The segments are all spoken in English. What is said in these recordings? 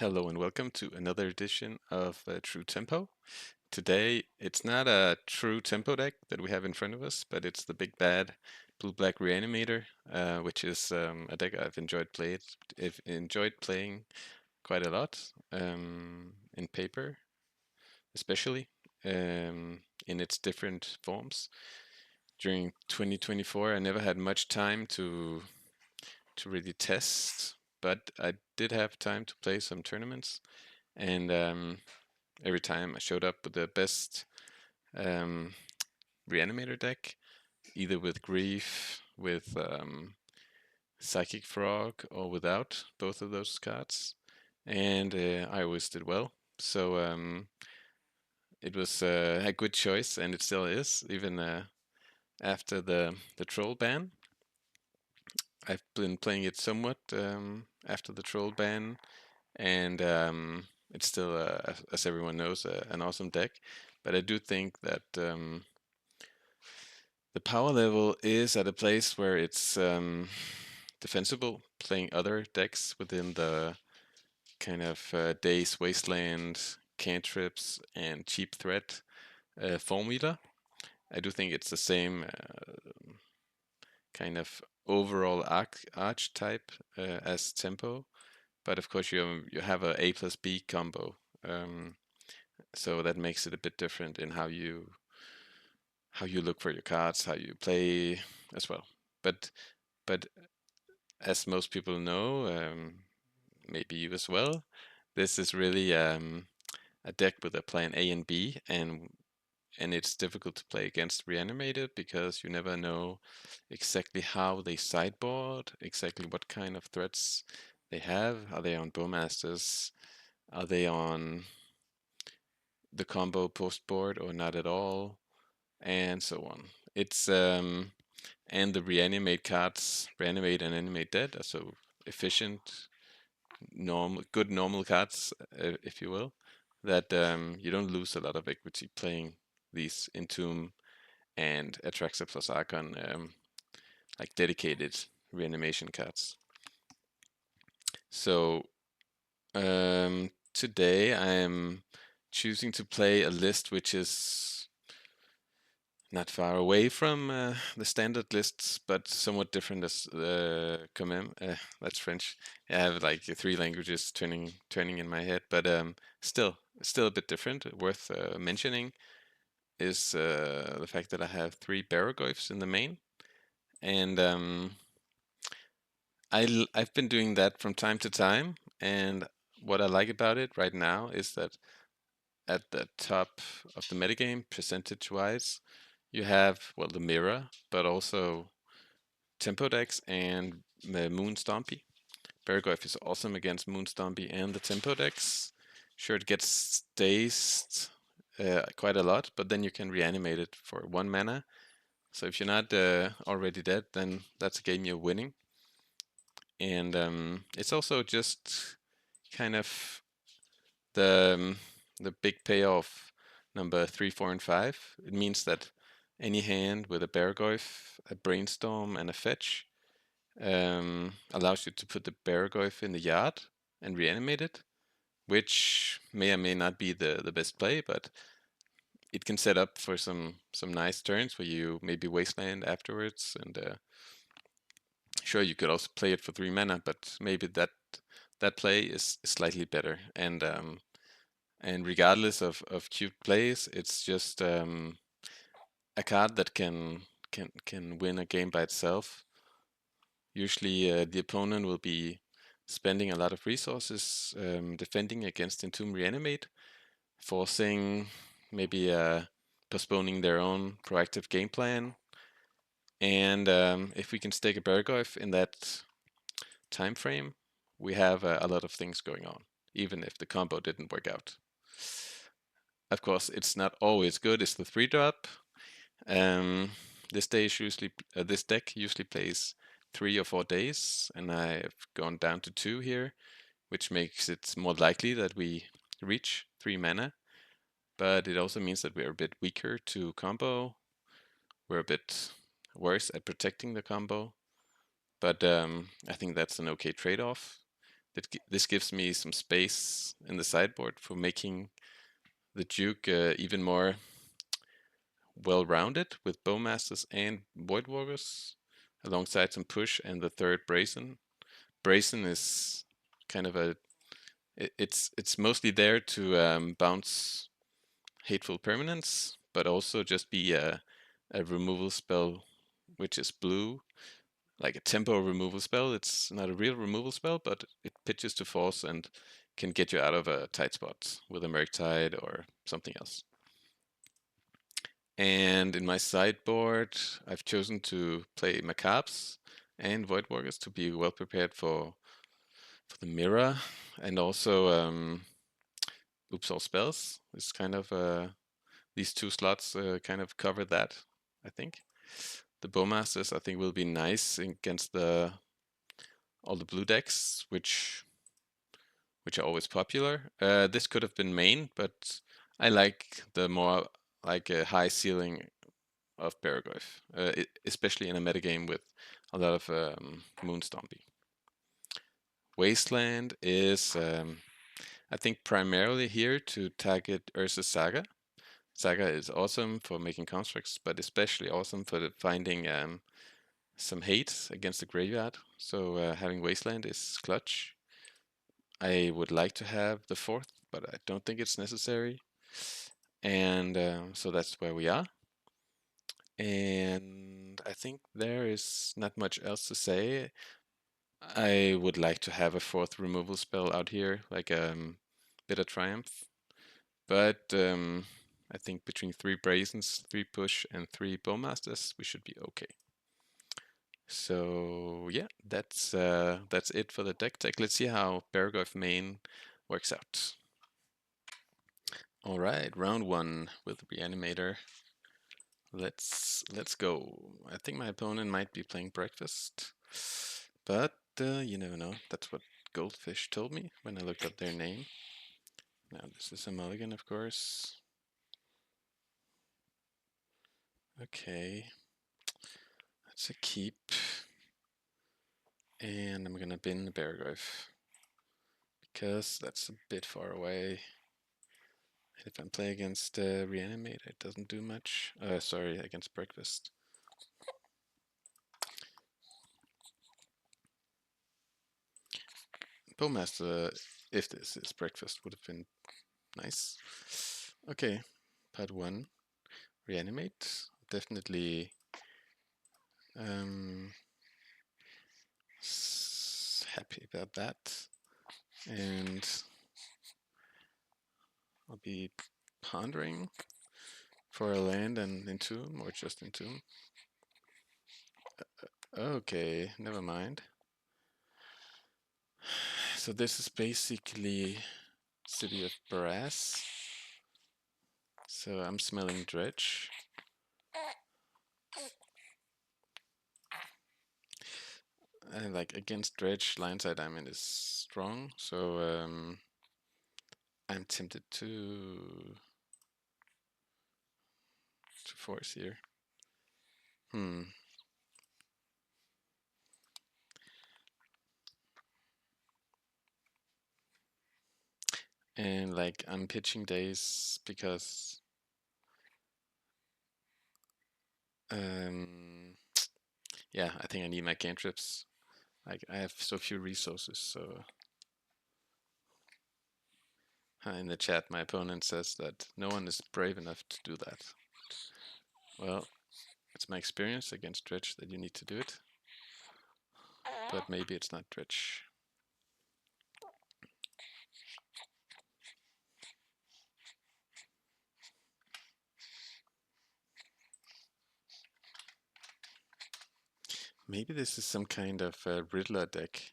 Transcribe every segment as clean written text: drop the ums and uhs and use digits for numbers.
Hello and welcome to another edition of True Tempo. Today, it's not a true tempo deck that we have in front of us, but it's the big bad blue-black Reanimator, which is a deck I've enjoyed playing quite a lot in paper, especially in its different forms. During 2024, I never had much time to really test, but I did have time to play some tournaments, and every time I showed up with the best um, Reanimator deck, either with Grief, with Psychic Frog, or without both of those cards, and I always did well. So it was a good choice, and it still is, even after the troll ban. I've been playing it somewhat after the troll ban, and it's still, as everyone knows, an awesome deck. But I do think that the power level is at a place where it's defensible, playing other decks within the kind of Daze, Wasteland, cantrips, and cheap threat formula. I do think it's the same kind of overall archetype as Tempo, but of course you have a A plus B combo, so that makes it a bit different in how you look for your cards, how you play as well. But as most people know, maybe you as well, this is really a deck with a plan A and B, and it's difficult to play against Reanimated because you never know exactly how they sideboard, exactly what kind of threats they have. Are they on Bowmasters? Are they on the combo post board or not at all? And so on. It's and the reanimate cards, reanimate and animate dead, are so efficient, good normal cards, if you will, that you don't lose a lot of equity playing these Entomb and Atraxa plus Archon, like dedicated reanimation cards. So today I'm choosing to play a list which is not far away from the standard lists, but somewhat different as quand même. That's French. I have like three languages turning in my head, but still a bit different. Worth mentioning is the fact that I have three Barrowgoyfs in the main, and I've been doing that from time to time, and what I like about it right now is that at the top of the metagame, percentage-wise, you have, well, the mirror, but also tempo decks and Moon Stompy. Barrowgoyf is awesome against Moon Stompy and the tempo decks. Sure, it gets dazed quite a lot, but then you can reanimate it for 1 mana. So if you're not already dead, then that's a game you're winning. And it's also just kind of the big payoff number 3, 4, and 5. It means that any hand with a Barrowgoyf, a Brainstorm, and a Fetch allows you to put the Barrowgoyf in the yard and reanimate it, which may or may not be the best play, but it can set up for some nice turns where you maybe Wasteland afterwards, and sure, you could also play it for 3 mana, but maybe that play is slightly better. And regardless of cute plays, it's just a card that can win a game by itself. Usually, the opponent will be spending a lot of resources defending against Entomb Reanimate, forcing maybe postponing their own proactive game plan. And if we can stake a Barrowgoyf in that time frame, we have a lot of things going on, even if the combo didn't work out. Of course, it's not always good. It's the 3-drop. This deck usually plays 3 or 4 days, and I've gone down to 2 here, which makes it more likely that we reach 3 mana. But it also means that we're a bit weaker to combo. We're a bit worse at protecting the combo. But I think that's an okay trade-off. This gives me some space in the sideboard for making the Duke even more well-rounded with Bowmasters and Voidwalkers, alongside some push and the third Brazen. Brazen is kind of it's mostly there to bounce hateful permanents, but also just be a removal spell which is blue, like a tempo removal spell. It's not a real removal spell, but it pitches to force and can get you out of a tight spot with a Murktide or something else. And in my sideboard, I've chosen to play Macabres and Voidwalkers to be well prepared for the mirror, and also Oops All Spells is kind of these two slots kind of cover that, I think. The Bowmasters I think will be nice against all the blue decks, which are always popular. This could have been main, but I like the more like a high ceiling of Barrowgoyf, especially in a metagame with a lot of Moonstompy. Wasteland is, I think, primarily here to target Urza's Saga. Saga is awesome for making constructs, but especially awesome for finding some hate against the graveyard. So having Wasteland is clutch. I would like to have the fourth, but I don't think it's necessary. And so that's where we are. And I think there is not much else to say. I would like to have a fourth removal spell out here, like Bitter Triumph. But I think between 3 Brazens, 3 Push, and 3 Bowmasters, we should be okay. So yeah, that's it for the deck tech. Let's see how Barrowgoyf main works out. All right, round 1 with Reanimator. Let's go. I think my opponent might be playing Breakfast, but you never know. That's what Goldfish told me when I looked up their name. Now this is a mulligan, of course. Okay, that's a keep, and I'm gonna bin the Barrowgoyf because that's a bit far away. And if I'm playing against Reanimate, it doesn't do much. Sorry, against Breakfast. Bowmaster, if this is Breakfast, would have been nice. Okay, part 1, Reanimate. Definitely happy about that. And I'll be pondering for a land and Entomb, or just Entomb. Okay, never mind. So this is basically City of Brass. So I'm smelling Dredge. And like against Dredge, Lineside Diamond is strong, so I'm tempted to force here. And like I'm pitching Daze because yeah, I think I need my cantrips. Like I have so few resources, so in the chat my opponent says that no one is brave enough to do that. Well, it's my experience against Dredge that you need to do it. But maybe it's not Dredge. Maybe this is some kind of Riddler deck,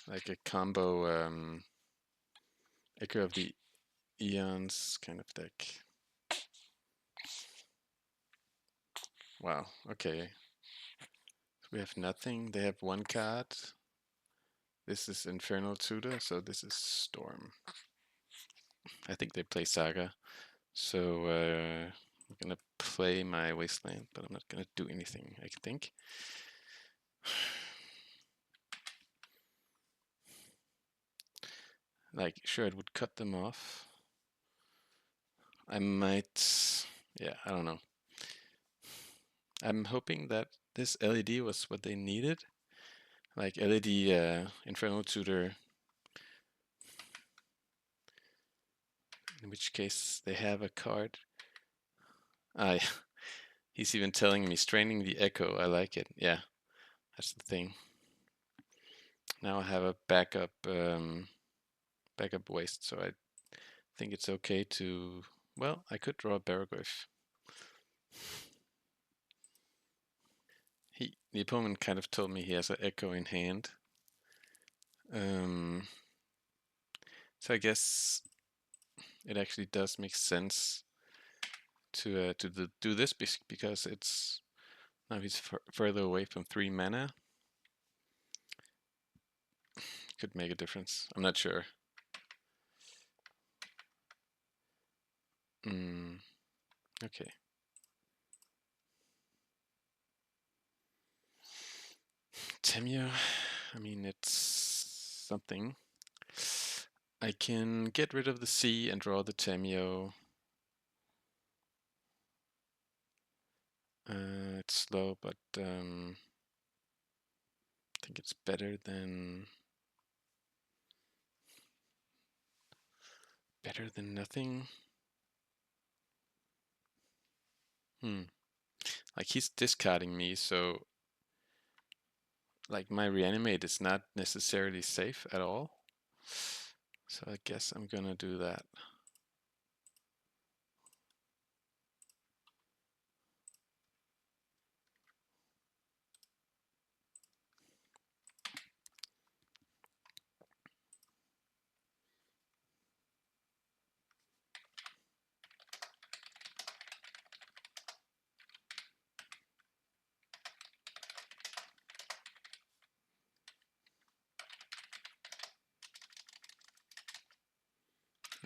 like a combo Echo of the Eons kind of deck. Wow, okay. We have nothing, they have 1 card. This is Infernal Tutor, so this is Storm. I think they play Saga, so I'm gonna play my Wasteland, but I'm not gonna do anything, I think. Like, sure, it would cut them off. I might, yeah, I don't know. I'm hoping that this LED was what they needed. Like LED Infernal Tutor, in which case they have a card. Ah, he's even telling me, straining the echo. I like it. Yeah, that's the thing. Now I have a backup waste, so I think it's okay to, well, I could draw a Barrowgoyf. The opponent kind of told me he has an echo in hand. So I guess it actually does make sense to do this because it's now he's further away from 3 mana. Could make a difference. I'm not sure. Okay. Tamiyo, I mean, it's something. I can get rid of the C and draw the Tamiyo. It's slow, but I think it's better than nothing. Like, he's discarding me, so like my Reanimate is not necessarily safe at all. So I guess I'm gonna do that.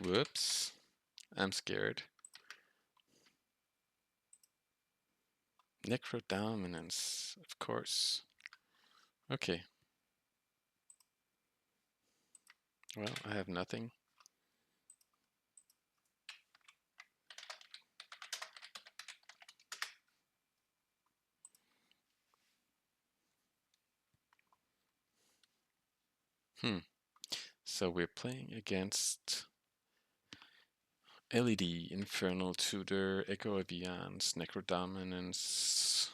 Whoops. I'm scared. Necrodominance, of course. Okay. Well, I have nothing. So we're playing against LED, Infernal Tutor, Echo of Eons, Necrodominance,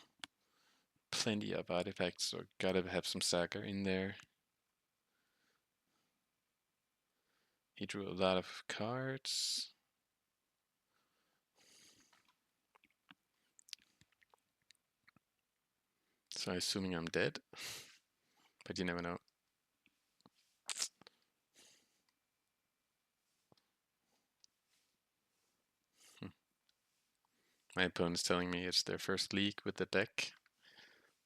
plenty of artifacts, so gotta have some Saga in there. He drew a lot of cards. So assuming I'm dead, but you never know. My opponent's telling me it's their first league with the deck,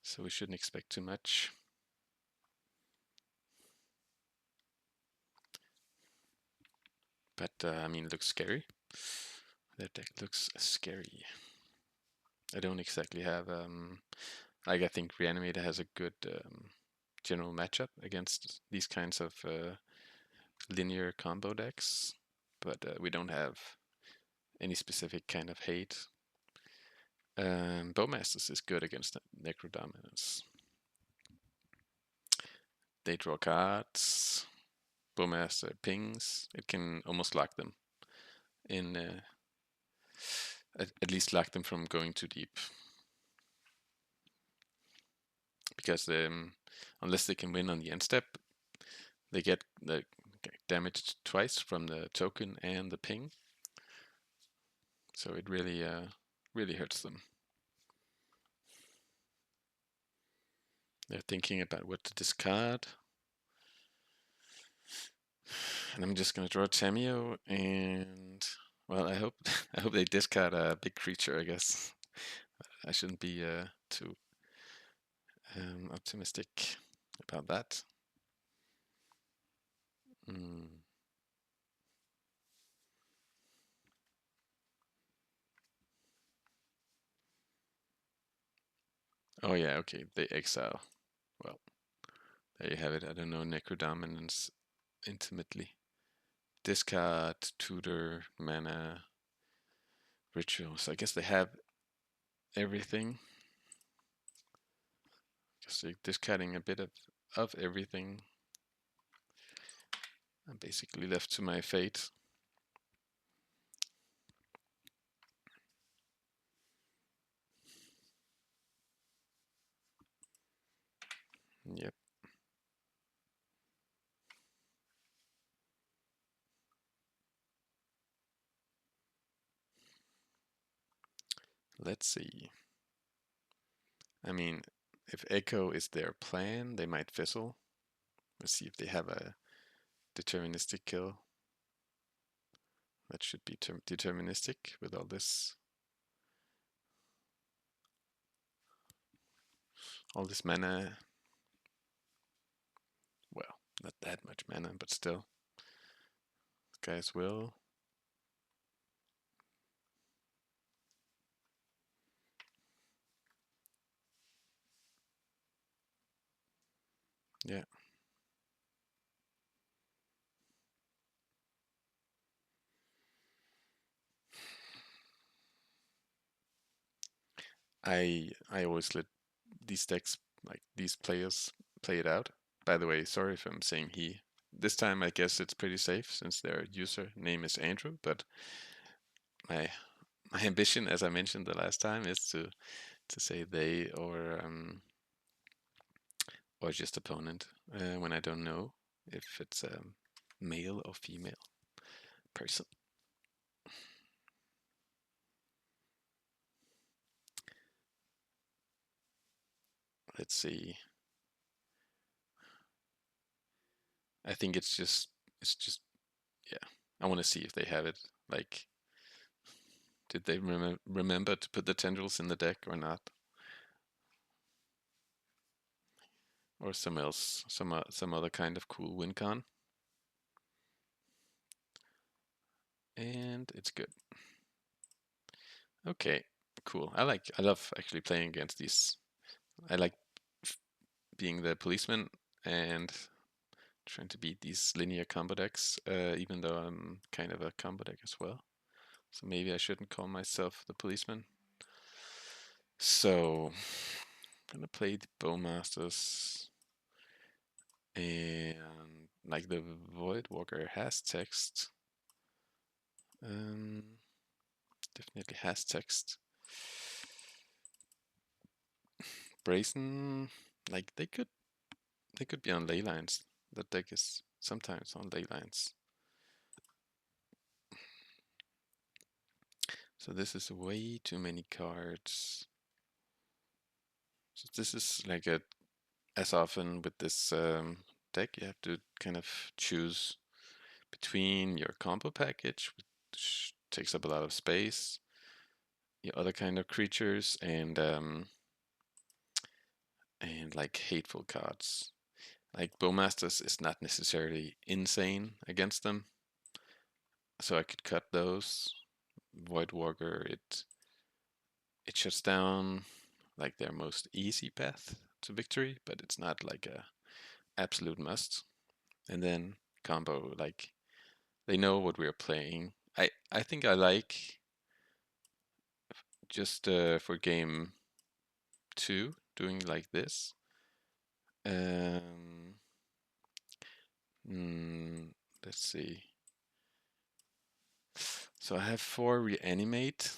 so we shouldn't expect too much. But I mean, it looks scary. That deck looks scary. I don't exactly have like, I think Reanimator has a good general matchup against these kinds of linear combo decks, but we don't have any specific kind of hate. Bowmasters is good against Necrodominance. They draw cards. Bowmaster pings. It can almost lock them in, at least lock them from going too deep. Because unless they can win on the end step, they get damaged twice from the token and the ping. So it really, really hurts them. They're thinking about what to discard. And I'm just gonna draw Tamiyo, and well, I hope they discard a big creature, I guess. I shouldn't be too optimistic about that. Oh yeah, okay, they exile. Well, there you have it. I don't know Necrodominance intimately. discard, tutor, mana, rituals. I guess they have everything. Just like discarding a bit of everything. I'm basically left to my fate. Yep. Let's see. I mean, if Echo is their plan, they might fizzle. Let's see if they have a deterministic kill. That should be deterministic with all this mana. Well, not that much mana, but still. Guys will. Yeah. I always let these decks, like these players, play it out. By the way, sorry if I'm saying he. This time I guess it's pretty safe since their user name is Andrew, but my ambition, as I mentioned the last time, is to say they or just opponent when I don't know if it's a male or female person. Let's see. I think it's just yeah. I want to see if they have it. Like, did they remember to put the tendrils in the deck or not? Or some else, some other kind of cool win con. And it's good. Okay, cool. I love actually playing against these. I like being the policeman and trying to beat these linear combo decks, even though I'm kind of a combo deck as well. So maybe I shouldn't call myself the policeman. So I'm gonna play the Bowmasters, and like the Voidwalker has text. Definitely has text. Brazen, like they could be on ley lines. That deck is sometimes on ley lines. So this is way too many cards. So this is like as often with this deck, you have to kind of choose between your combo package, which takes up a lot of space, your other kind of creatures, and like hateful cards. Like Bowmasters is not necessarily insane against them, so I could cut those. Voidwalker, it shuts down like their most easy path to victory, but it's not like a absolute must. And then combo, like they know what we're playing. I think I like just for game 2 doing like this. Um, let's see. So I have 4 Reanimate.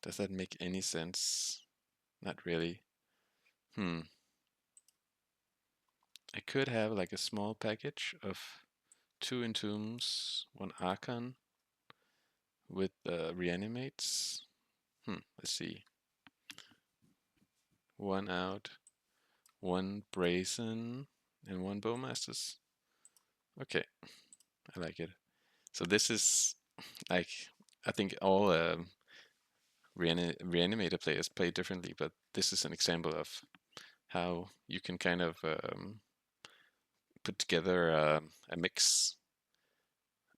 Does that make any sense? Not really. I could have like a small package of 2 Entombs, 1 Archon with Reanimates. Let's see. 1 out, 1 Brazen, and 1 Bowmasters. Okay, I like it. So this is like, I think all Reanimator players play differently, but this is an example of how you can kind of put together a mix.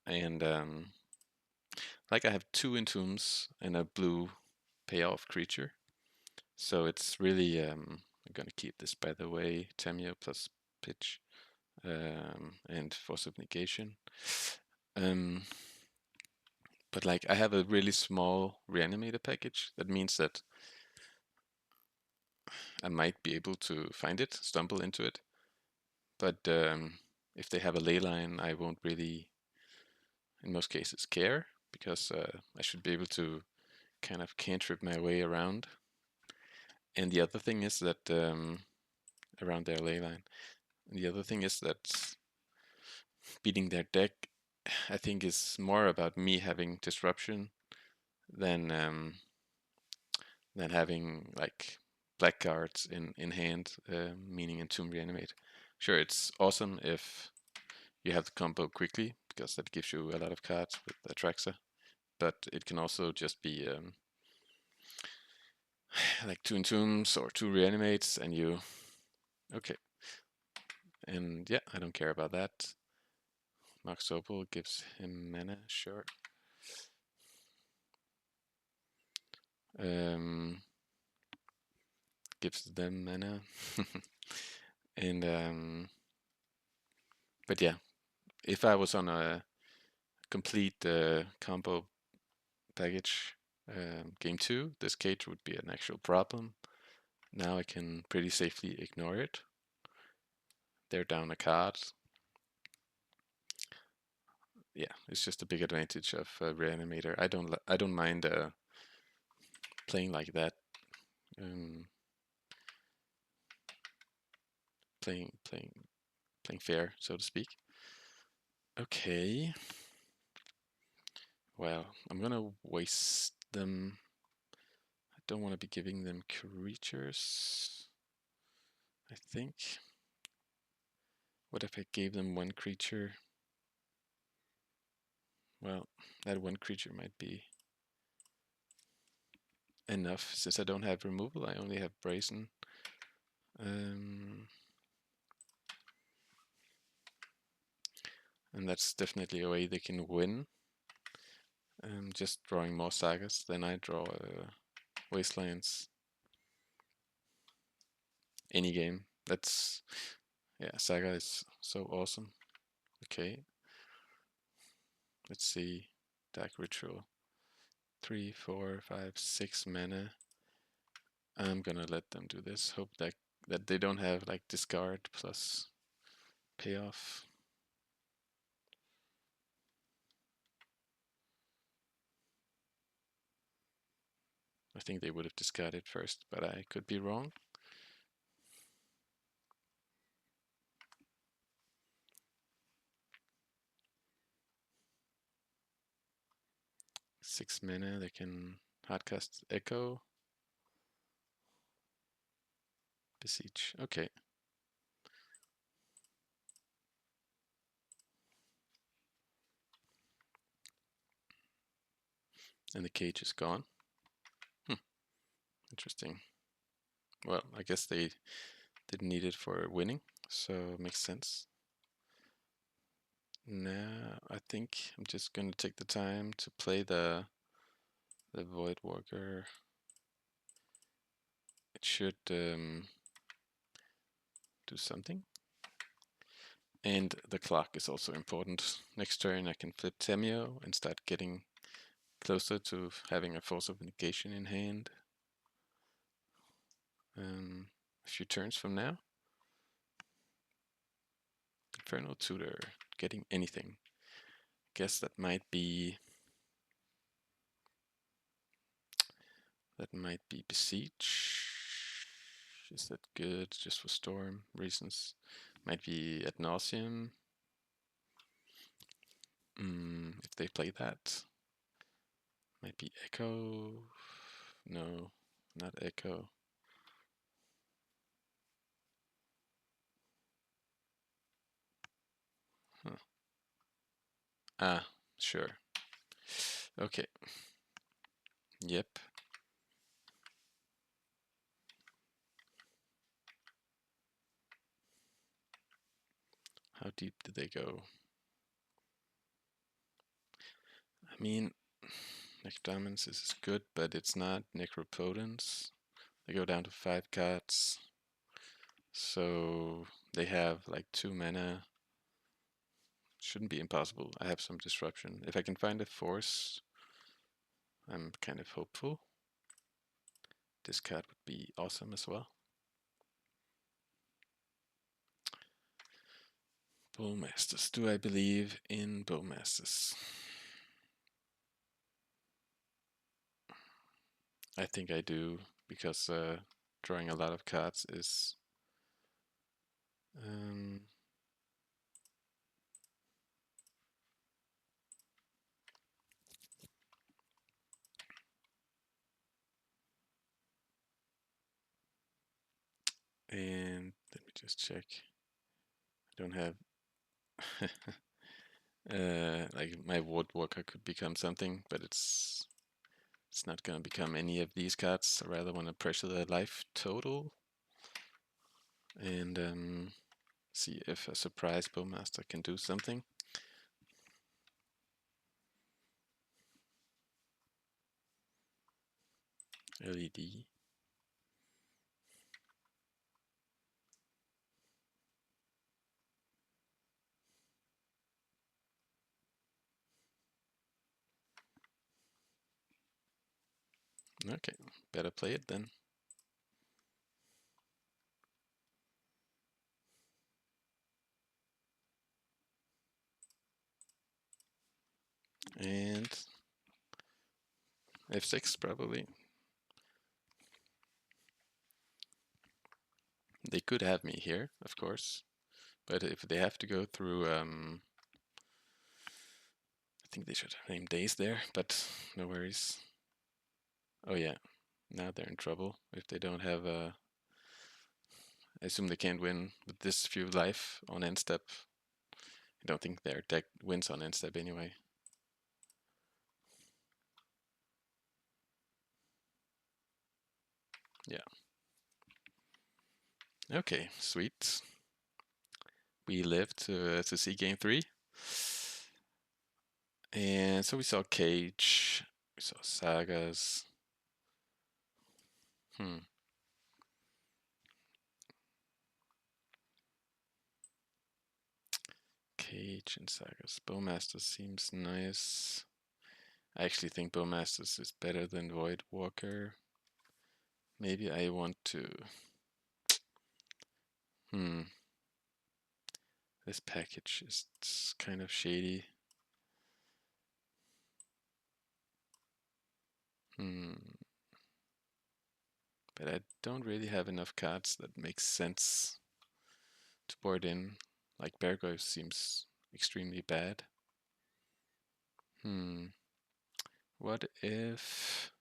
And like I have 2 Entombs and a blue payoff creature. So it's really, I'm going to keep this by the way, Tamiyo plus pitch and force of negation. But like I have a really small Reanimator package. That means that I might be able to find it, stumble into it. But if they have a ley line, I won't really, in most cases, care, because I should be able to kind of cantrip my way around. And the other thing is that around their ley line. And the other thing is that beating their deck, I think, is more about me having disruption than having like black cards in hand, meaning Entomb Reanimate. Sure, it's awesome if you have the combo quickly, because that gives you a lot of cards with Atraxa, but it can also just be like 2 Entombs or 2 Reanimates, and you... Okay. And yeah, I don't care about that. Max Opal gives him mana, sure. Gives them mana. And but yeah, if I was on a complete combo package game 2, this cage would be an actual problem. Now I can pretty safely ignore it. They're down a card. Yeah, it's just a big advantage of Reanimator. I don't mind playing like that. Playing fair, so to speak. Okay. Well, I'm gonna waste them. I don't want to be giving them creatures, I think. What if I gave them 1 creature? Well, that 1 creature might be enough. Since I don't have removal, I only have Brazen. And that's definitely a way they can win. Just drawing more Sagas than I draw Wastelands. Any game. That's... yeah, Saga is so awesome. Okay. Let's see. Dark Ritual. 3, 4, 5, 6 mana. I'm gonna let them do this. Hope that they don't have like discard plus payoff. I think they would have discarded first, but I could be wrong. Six mana, they can hardcast Echo. Beseech, okay. And the cage is gone. Interesting. Well, I guess they didn't need it for winning, so it makes sense. Now, I think I'm just going to take the time to play the Voidwalker. It should do something. And the clock is also important. Next turn I can flip Tamiyo and start getting closer to having a Force of Negation in hand. A few turns from now. Infernal Tutor, getting anything. Guess that might be Beseech. Is that good? Just for storm reasons. Might be Ad Nauseam. If they play that. Might be Echo. No, not Echo. Huh. Ah, sure. Okay. Yep. How deep did they go? I mean, Necrodominance is good, but it's not Necropotence. They go down to 5 cards. So they have like 2 mana. shouldn't be impossible. I have some disruption. If I can find a force, I'm kind of hopeful. This card would be awesome as well. Bowmasters. Do I believe in Bowmasters? I think I do, because drawing a lot of cards is and let me just check. I don't have like my Woodwalker could become something, but it's not gonna become any of these cards. I rather want to pressure the life total and see if a surprise Bowmaster can do something. LED. Okay, better play it then. And F6 probably. They could have me here, of course, but if they have to go through, I think they should name Daze there, but no worries. Oh yeah, now they're in trouble if they don't have a. I assume they can't win with this few life on end step. I don't think their deck wins on end step anyway. Yeah. Okay, sweet. We live to see game 3. And so we saw Cage, we saw Sagas. Cage and Sagas. Bowmasters seems nice. I actually think Bowmasters is better than Voidwalker. Maybe I want to. This package is kind of shady. But I don't really have enough cards that make sense to board in. Like Barrowgoyf seems extremely bad. What if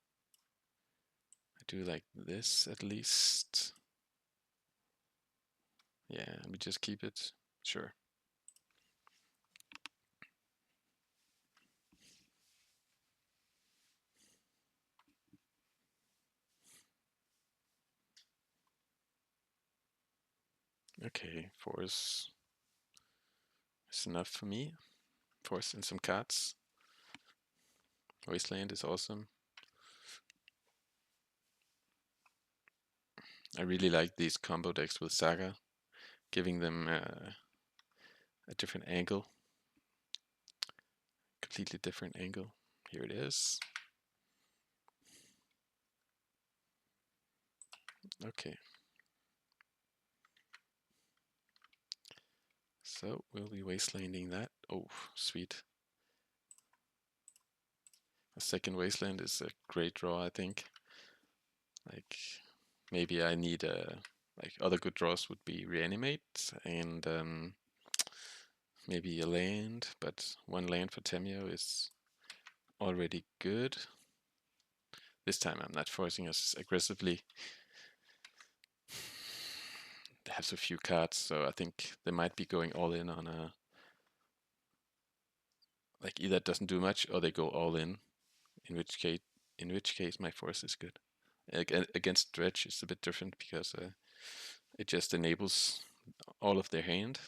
I do like this at least? Yeah, let me just keep it. Sure. Okay, force is enough for me. Force and some cards. Wasteland is awesome. I really like these combo decks with Saga, giving them a different angle. Completely different angle. Here it is. Okay. So we'll be wastelanding that. Oh, sweet. A second wasteland is a great draw, I think. Like, maybe I need like other good draws would be Reanimate and maybe a land, but one land for Tamiyo is already good. This time I'm not forcing us aggressively. They have so few cards, so I think they might be going all in on a. Like either it doesn't do much or they go all in which case my force is good. Against dredge it's a bit different because it just enables all of their hand,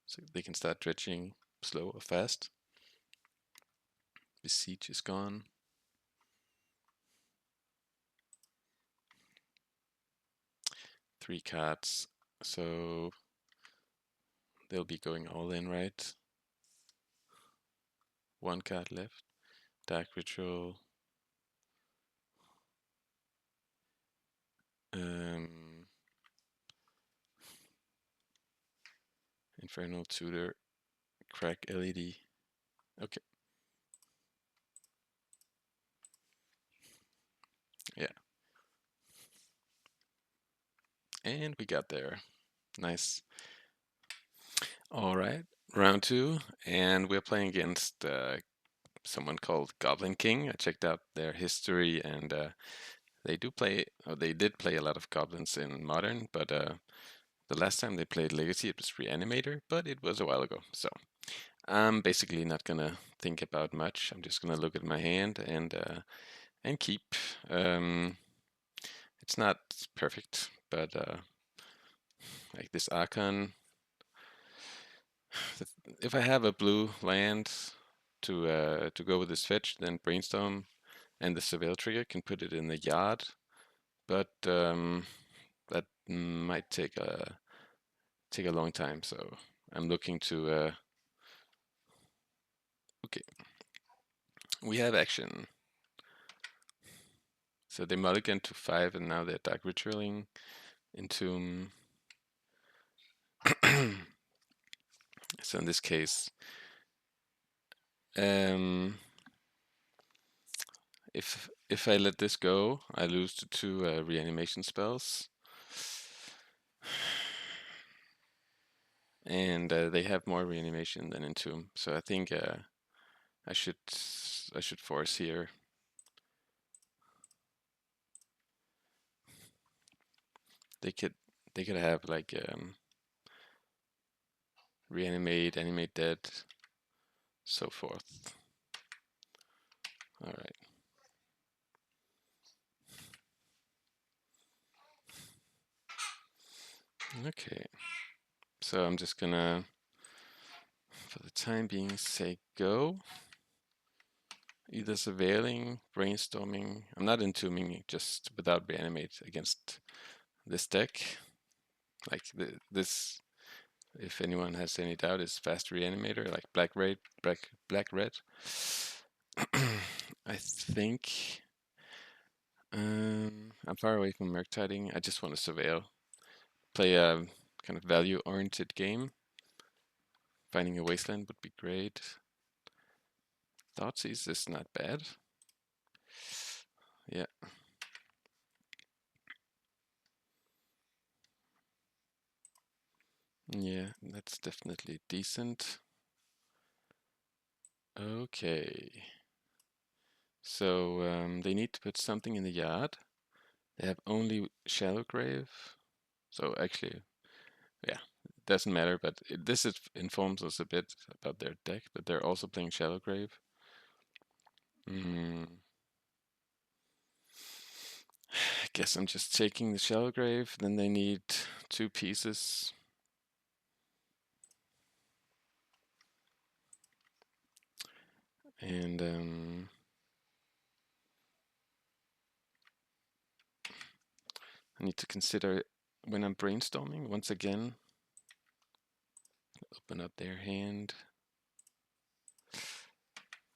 so they can start dredging slow or fast. The siege is gone. Three cards, so they'll be going all in, right? one card left. Dark Ritual. Infernal Tutor. Crack LED. Okay. Yeah. And we got there. Nice. All right. Round 2. And we're playing against someone called Goblin King. I checked out their history, and they did play a lot of goblins in Modern, but the last time they played Legacy, it was Reanimator, but it was a while ago. So I'm basically not gonna think about much. I'm just gonna look at my hand and keep. It's not perfect, but like this Archon. If I have a blue land to go with this fetch, then Brainstorm and the Surveil trigger can put it in the yard, but that might take a long time. So I'm looking to. Okay, we have action. So they mulligan to 5, and now they're Dark Ritualing Entomb. So in this case, if I let this go, I lose to 2 reanimation spells, and they have more reanimation than Entomb. So I think I should force here. They could have like reanimate, animate dead, so forth. All right. Okay. So I'm just gonna, for the time being, say go. Either surveilling, brainstorming. I'm not entombing just without reanimate against this deck. Like this, if anyone has any doubt, is fast reanimator, like black red. I think I'm far away from Murktiding. I just want to surveil, play a kind of value-oriented game. Finding a Wasteland would be great. Thoughtseize is not bad. Yeah. Yeah, that's definitely decent. Okay. So they need to put something in the yard. They have only Shallow Grave. So actually, yeah, it doesn't matter, but this informs us a bit about their deck, but they're also playing Shallow Grave. I guess I'm just taking the Shallow Grave. Then they need 2 pieces. And I need to consider when I'm brainstorming, once again, open up their hand.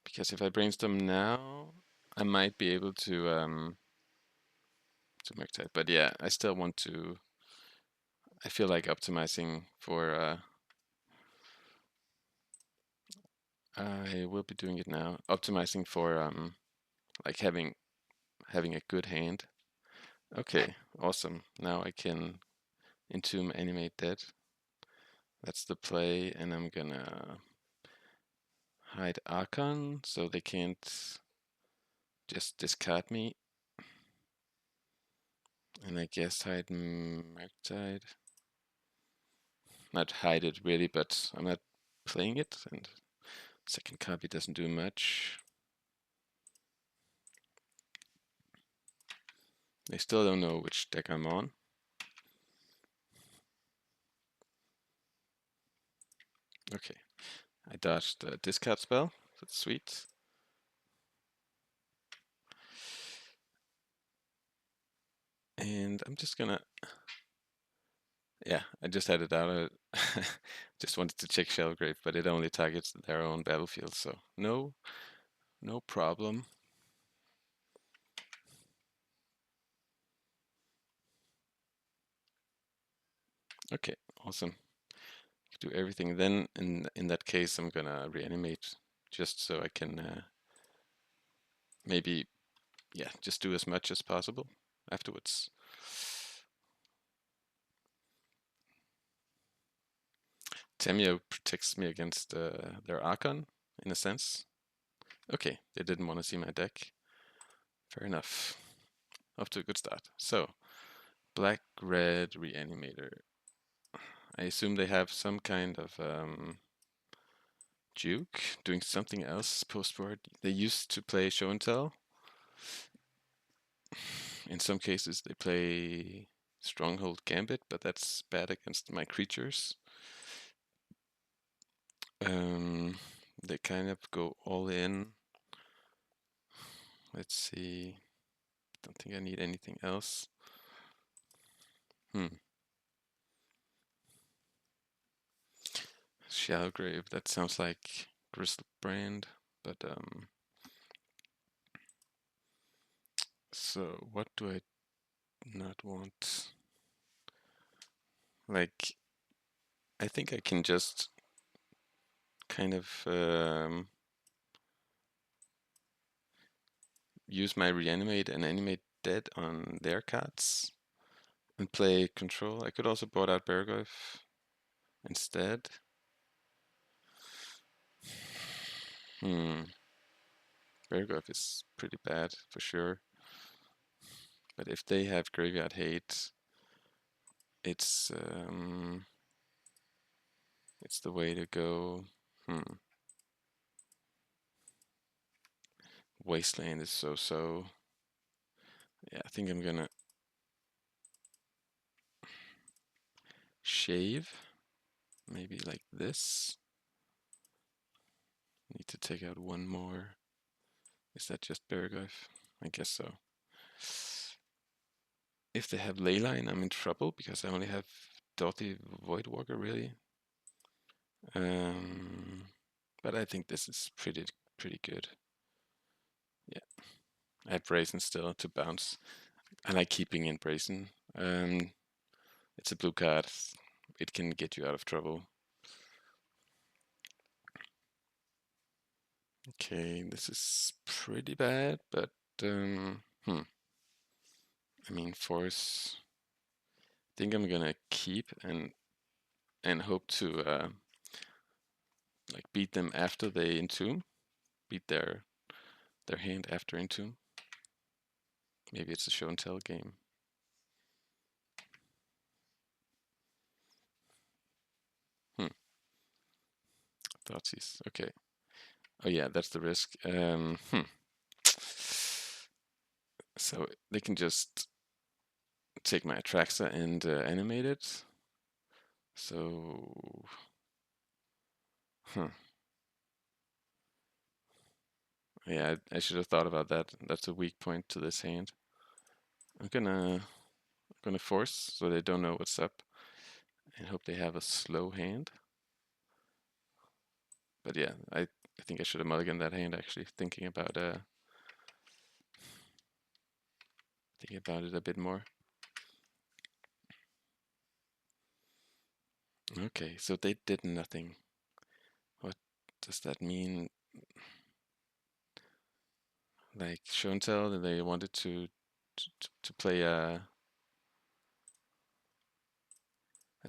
Because if I brainstorm now, I might be able to Murktide. But yeah, I still want to. I feel like optimizing for. I will be doing it now. Optimizing for like having a good hand. Okay, awesome. Now I can Entomb Animate Dead. That's the play, and I'm gonna hide Archon so they can't just discard me. And I guess hide Murktide. Not hide it really, but I'm not playing it, and second copy doesn't do much. They still don't know which deck I'm on. Okay, I dodged the discard spell. That's sweet. And I'm just gonna, Yeah, I just had it out. Just wanted to check Shellgrave, but it only targets their own battlefield, so no problem. Okay, awesome. Do everything. Then in that case, I'm gonna reanimate just so I can maybe, yeah, just do as much as possible afterwards. Tamiyo protects me against their Archon, in a sense. Okay, they didn't want to see my deck. Fair enough. Off to a good start. So, black-red Reanimator. I assume they have some kind of juke, doing something else post-board. They used to play show and tell. In some cases, they play Stronghold Gambit, but that's bad against my creatures. They kind of go all in. Let's see. Don't think I need anything else. Shellgrave, that sounds like Brand, but so what do I not want? Like, I think I can just kind of use my Reanimate and Animate Dead on their cards and play Control. I could also board out Barrowgoyf instead. Barrowgoyf is pretty bad for sure. But if they have Graveyard Hate, it's the way to go. Wasteland is so. Yeah, I think I'm gonna shave. Maybe like this. Need to take out one more. Is that just Barrowgoyf? I guess so. If they have Leyline, I'm in trouble because I only have Doughty Voidwalker really. But I think this is pretty good. Yeah, I have Brazen still to bounce. I like keeping in Brazen. It's a blue card. It can get you out of trouble. Okay, this is pretty bad, but I mean, force. I think I'm gonna keep and hope to like beat them after they entomb, beat their hand after entomb. Maybe it's a show and tell game. Thoughtseize. Okay. Oh yeah, that's the risk. So they can just take my Atraxa and animate it. So, yeah, I should have thought about that. That's a weak point to this hand. I'm gonna force so they don't know what's up, and hope they have a slow hand. But yeah, I think I should have mulliganed that hand actually, thinking about it a bit more. Okay, so they did nothing. What does that mean? Like show and tell that they wanted to play a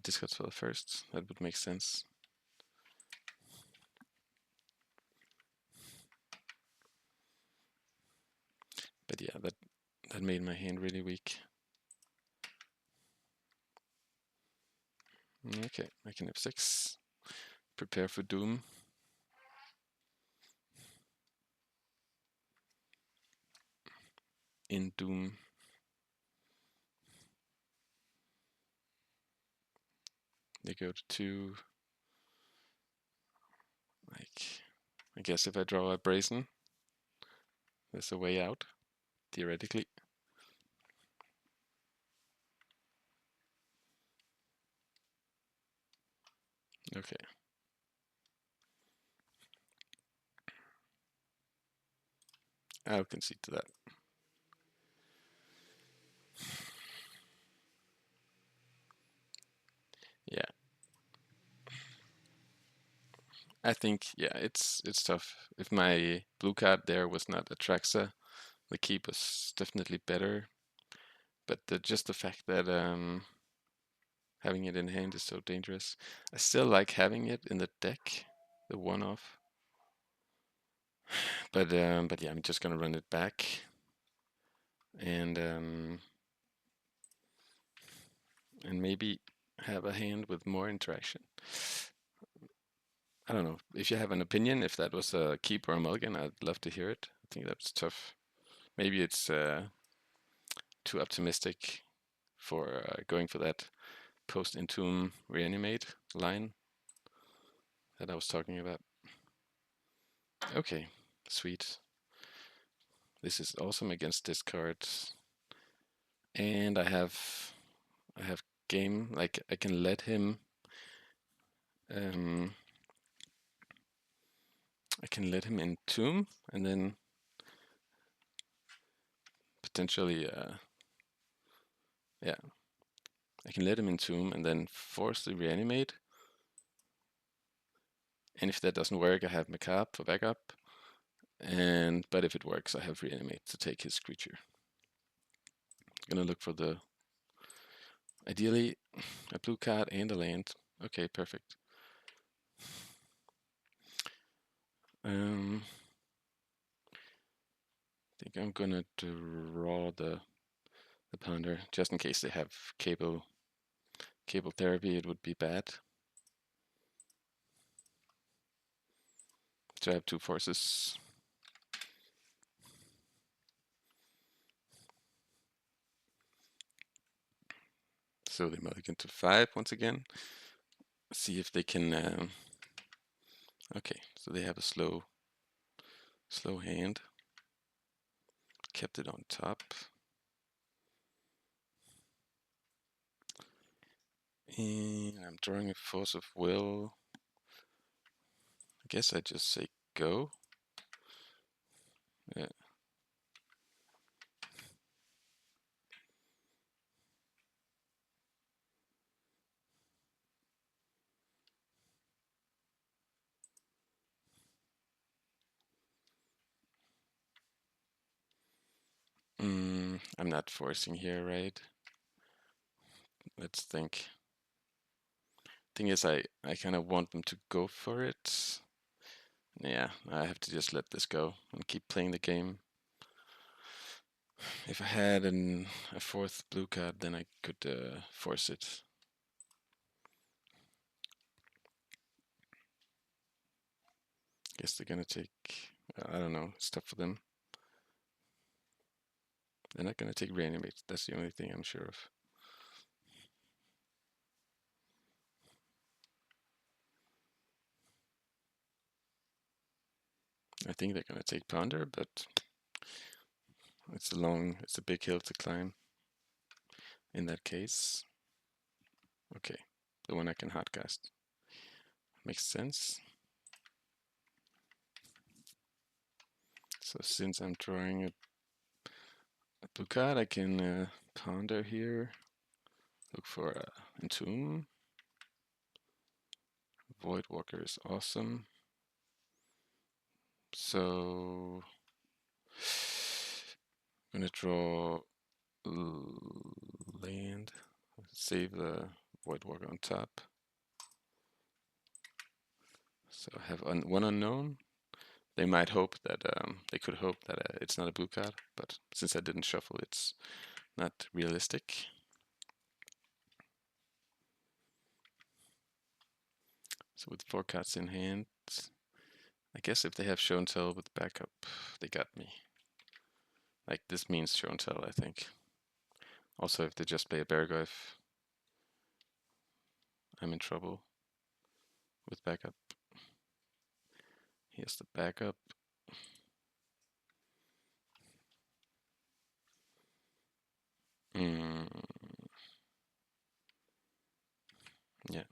discard spell first. That would make sense. But yeah, that made my hand really weak. Okay, I can have 6. Prepare for doom. In doom. They go to 2. Like, I guess if I draw a brazen, there's a way out, theoretically. Okay. I'll concede to that. Yeah. I think, yeah, it's tough. If my blue card there was not Atraxa, the keep was definitely better. But just the fact that having it in hand is so dangerous. I still like having it in the deck, the one-off. But yeah, I'm just gonna run it back. And maybe have a hand with more interaction. I don't know. If you have an opinion, if that was a keep or a mulligan, I'd love to hear it. I think that's tough. Maybe it's too optimistic for going for that post-Entomb Reanimate line that I was talking about. Okay, sweet. This is awesome against discards. And I have game, like I can let him entomb and then potentially yeah, I can let him entomb and then force the reanimate. And if that doesn't work, I have Macabre for backup. But if it works, I have Reanimate to take his creature. I'm gonna look for ideally a blue card and a land. Okay, perfect. I think I'm gonna draw the ponder just in case they have cable therapy. It would be bad. So I have 2 forces. So they mulligan to 5 once again. See if they can. Okay, so they have a slow hand. Kept it on top. And I'm drawing a force of will. I guess I just say go. Yeah. I'm not forcing here, right? Let's think. Thing is, I kind of want them to go for it. Yeah, I have to just let this go and keep playing the game. If I had a 4th blue card, then I could force it. Guess they're gonna take. I don't know. It's tough for them. They're not gonna take Reanimate. That's the only thing I'm sure of. I think they're gonna take Ponder, but it's a big hill to climb. In that case, okay, the one I can hardcast. Makes sense. So since I'm drawing a blue card, I can ponder here. Look for Entomb. Voidwalker is awesome. So I'm gonna draw land. Save the Voidwalker on top. So I have one unknown. They might hope that they could hope that it's not a blue card, but since I didn't shuffle, it's not realistic. So with 4 cards in hand, I guess if they have show and tell with backup, they got me. Like this means show and tell, I think. Also, if they just play a Barrowgoyf, I'm in trouble with backup. Here's the backup. Yeah.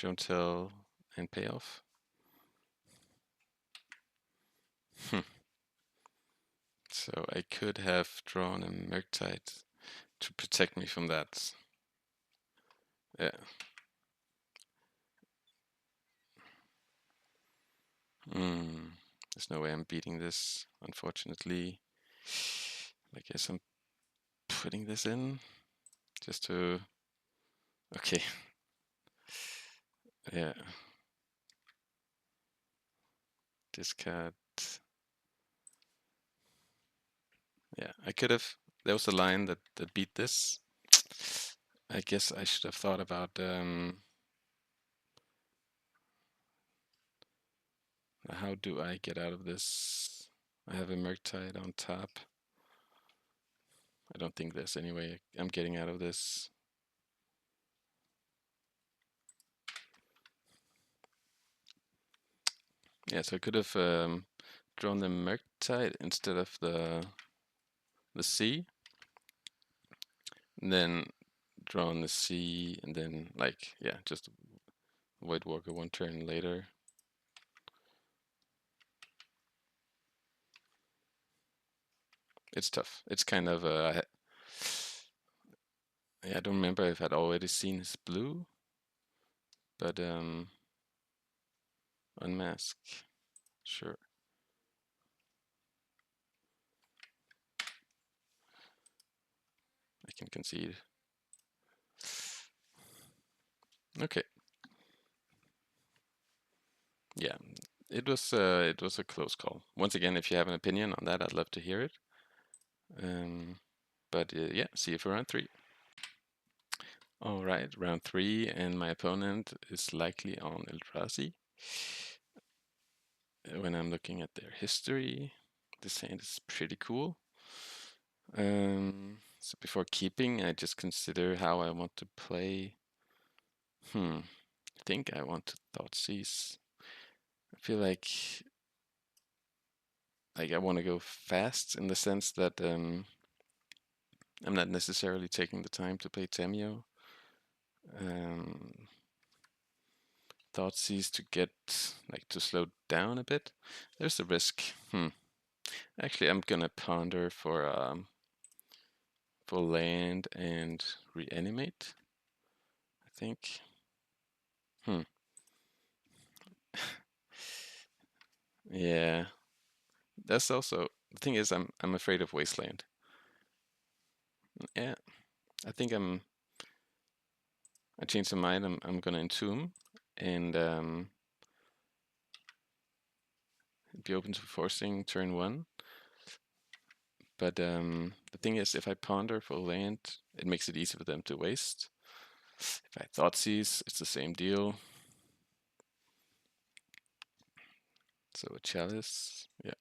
Show tell and payoff. So I could have drawn a Murktide to protect me from that. Yeah. There's no way I'm beating this, unfortunately. I guess I'm putting this in just to... Okay. Yeah. Discard. Yeah, I could have... There was a line that beat this. I guess I should have thought about... how do I get out of this? I have a Murktide on top. I don't think there's any way I'm getting out of this. Yeah, so I could have drawn the Murktide instead of the sea. And then drawn the sea, and then, like, yeah, just Void Walker one turn later. It's tough. It's kind of I don't remember if I'd already seen his blue, but unmask, sure. I can concede. Okay. Yeah, it was a close call. Once again, if you have an opinion on that, I'd love to hear it. But yeah, see you for round 3. All right, round 3, and my opponent is likely on Eldrazi. When I'm looking at their history, this hand is pretty cool. So before keeping, I just consider how I want to play. I think I want to Thoughtseize. I feel like I want to go fast in the sense that I'm not necessarily taking the time to play Tamiyo. Thoughtseize to get, like, to slow down a bit. There's a risk. Actually, I'm gonna ponder for land and reanimate, I think. Yeah. That's also the thing is I'm afraid of Wasteland. Yeah. I think I changed my mind. I'm gonna Entomb and be open to forcing turn 1. But the thing is, if I ponder for land, it makes it easy for them to waste. If I Thoughtseize, it's the same deal. So a Chalice, yeah.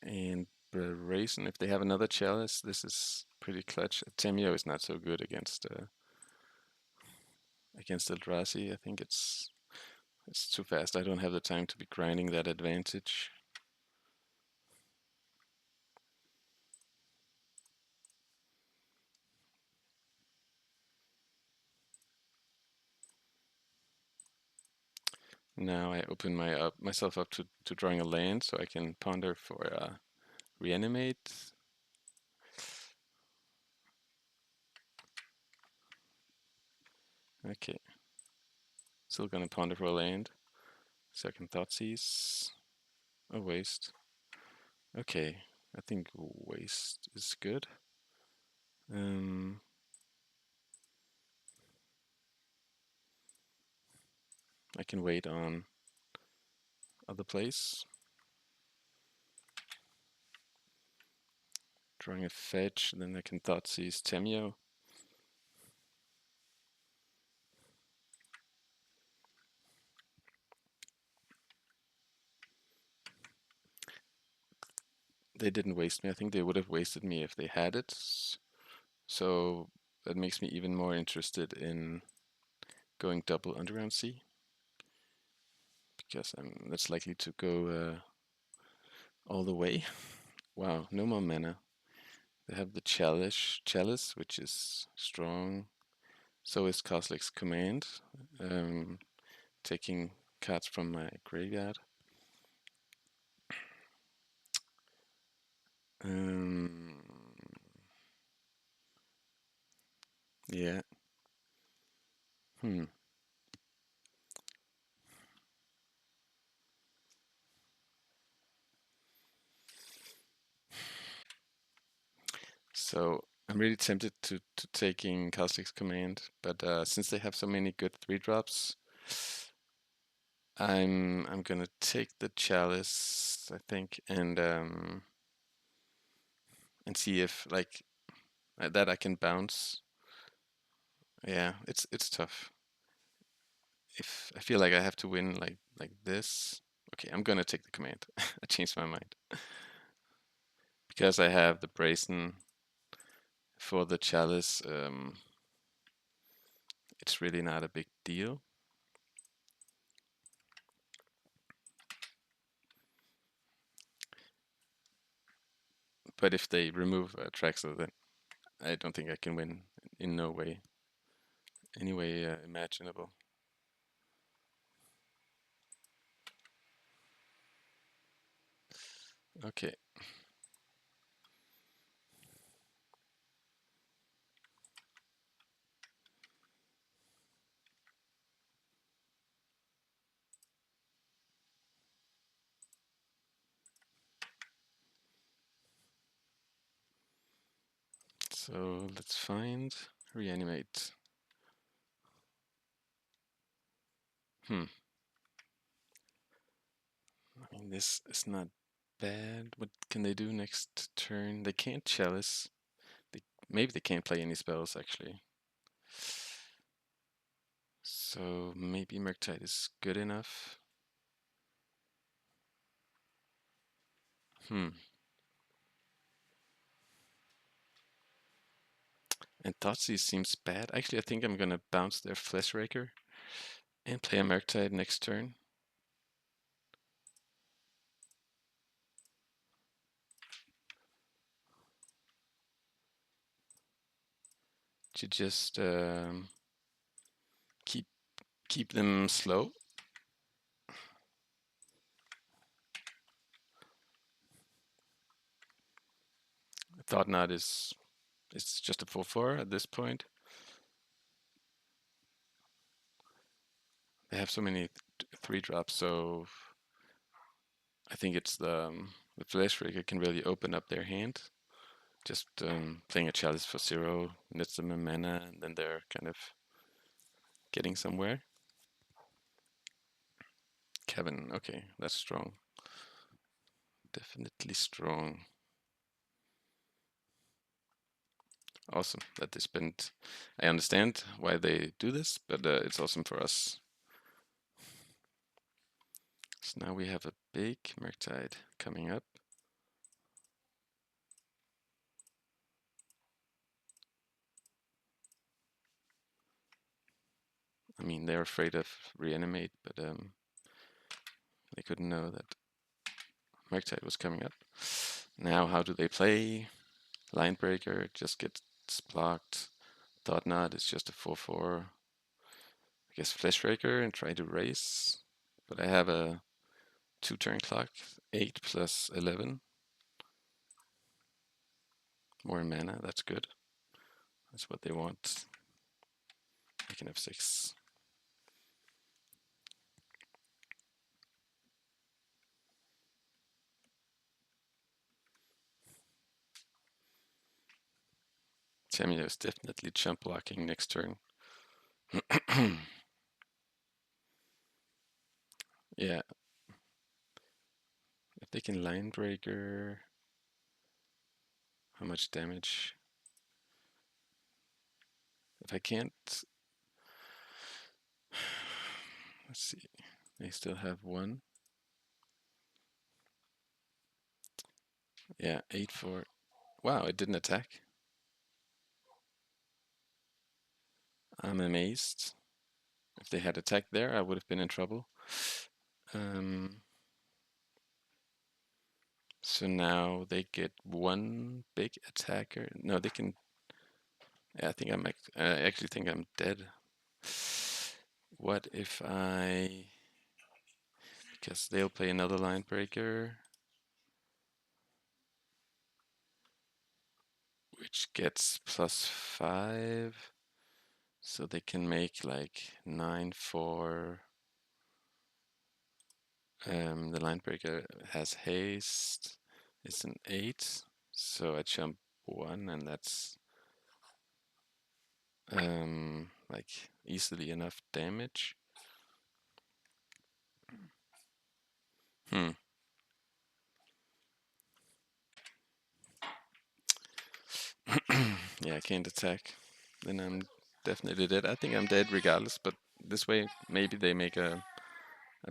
And Brazen, if they have another Chalice, this is pretty clutch. Tamiyo is not so good against Eldrazi. I think it's too fast. I don't have the time to be grinding that advantage. Now I open myself up to drawing a land, so I can ponder for Reanimate. Okay. Still gonna ponder for a land. Second Thoughtseize. A waste. Okay. I think waste is good. I can wait on other place. Drawing a fetch, then I can Thoughtseize Tamiyo. They didn't waste me. I think they would have wasted me if they had it. So that makes me even more interested in going double Underground Sea, because I'm less likely to go all the way. Wow, no more mana. They have the Chalice, which is strong. So is Kozilek's Command, taking cards from my graveyard. Yeah. Hmm. So I'm really tempted to taking Kozilek's Command, but since they have so many good 3-drops, I'm gonna take the Chalice, I think, and see if like that I can bounce. Yeah, it's tough. If I feel like I have to win like this, okay, I'm gonna take the command. I changed my mind because I have the Brazen for the Chalice. It's really not a big deal. But if they remove Atraxa, then I don't think I can win in no way, any way imaginable. Okay. So let's find Reanimate. Hmm. I mean, this is not bad. What can they do next turn? They can't Chalice. Maybe they can't play any spells, actually. So maybe Murktide is good enough. Hmm. And Thoughtseize seems bad. Actually, I think I'm gonna bounce their Fleshraker and play a Murktide next turn. To just keep them slow. Thought Knot is it's just a 4/4 at this point. They have so many 3-drops, so I think it's the Fleshraker can really open up their hand. Just playing a Chalice for 0 nets them a mana, and then they're kind of getting somewhere. Kevin, okay, that's strong. Definitely strong. Awesome that they spent. I understand why they do this, but it's awesome for us. So now we have a big Murktide coming up. I mean, they're afraid of Reanimate, but they couldn't know that Murktide was coming up. Now, how do they play? Linebreaker just gets blocked. Thought Knot is just a 4/4. I guess Fleshraker and try to race. But I have a 2-turn clock, 8 plus 11. More mana, that's good. That's what they want. I can have 6. Tamiyo is definitely jump blocking next turn. Yeah. If they can Linebreaker, how much damage? If I can't, let's see. They still have 1. Yeah, 8/4. Wow, it didn't attack. I'm amazed. If they had attacked there, I would have been in trouble. So now they get 1 big attacker. No, they can Yeah, I think I actually think I'm dead. What if I... Because they'll play another Linebreaker, which gets +5, so they can make like 9/4. The Linebreaker has haste. It's an 8, so I jump 1, and that's like easily enough damage. Hmm. Yeah, I can't attack. Then I'm definitely dead. I think I'm dead regardless, but this way maybe they make a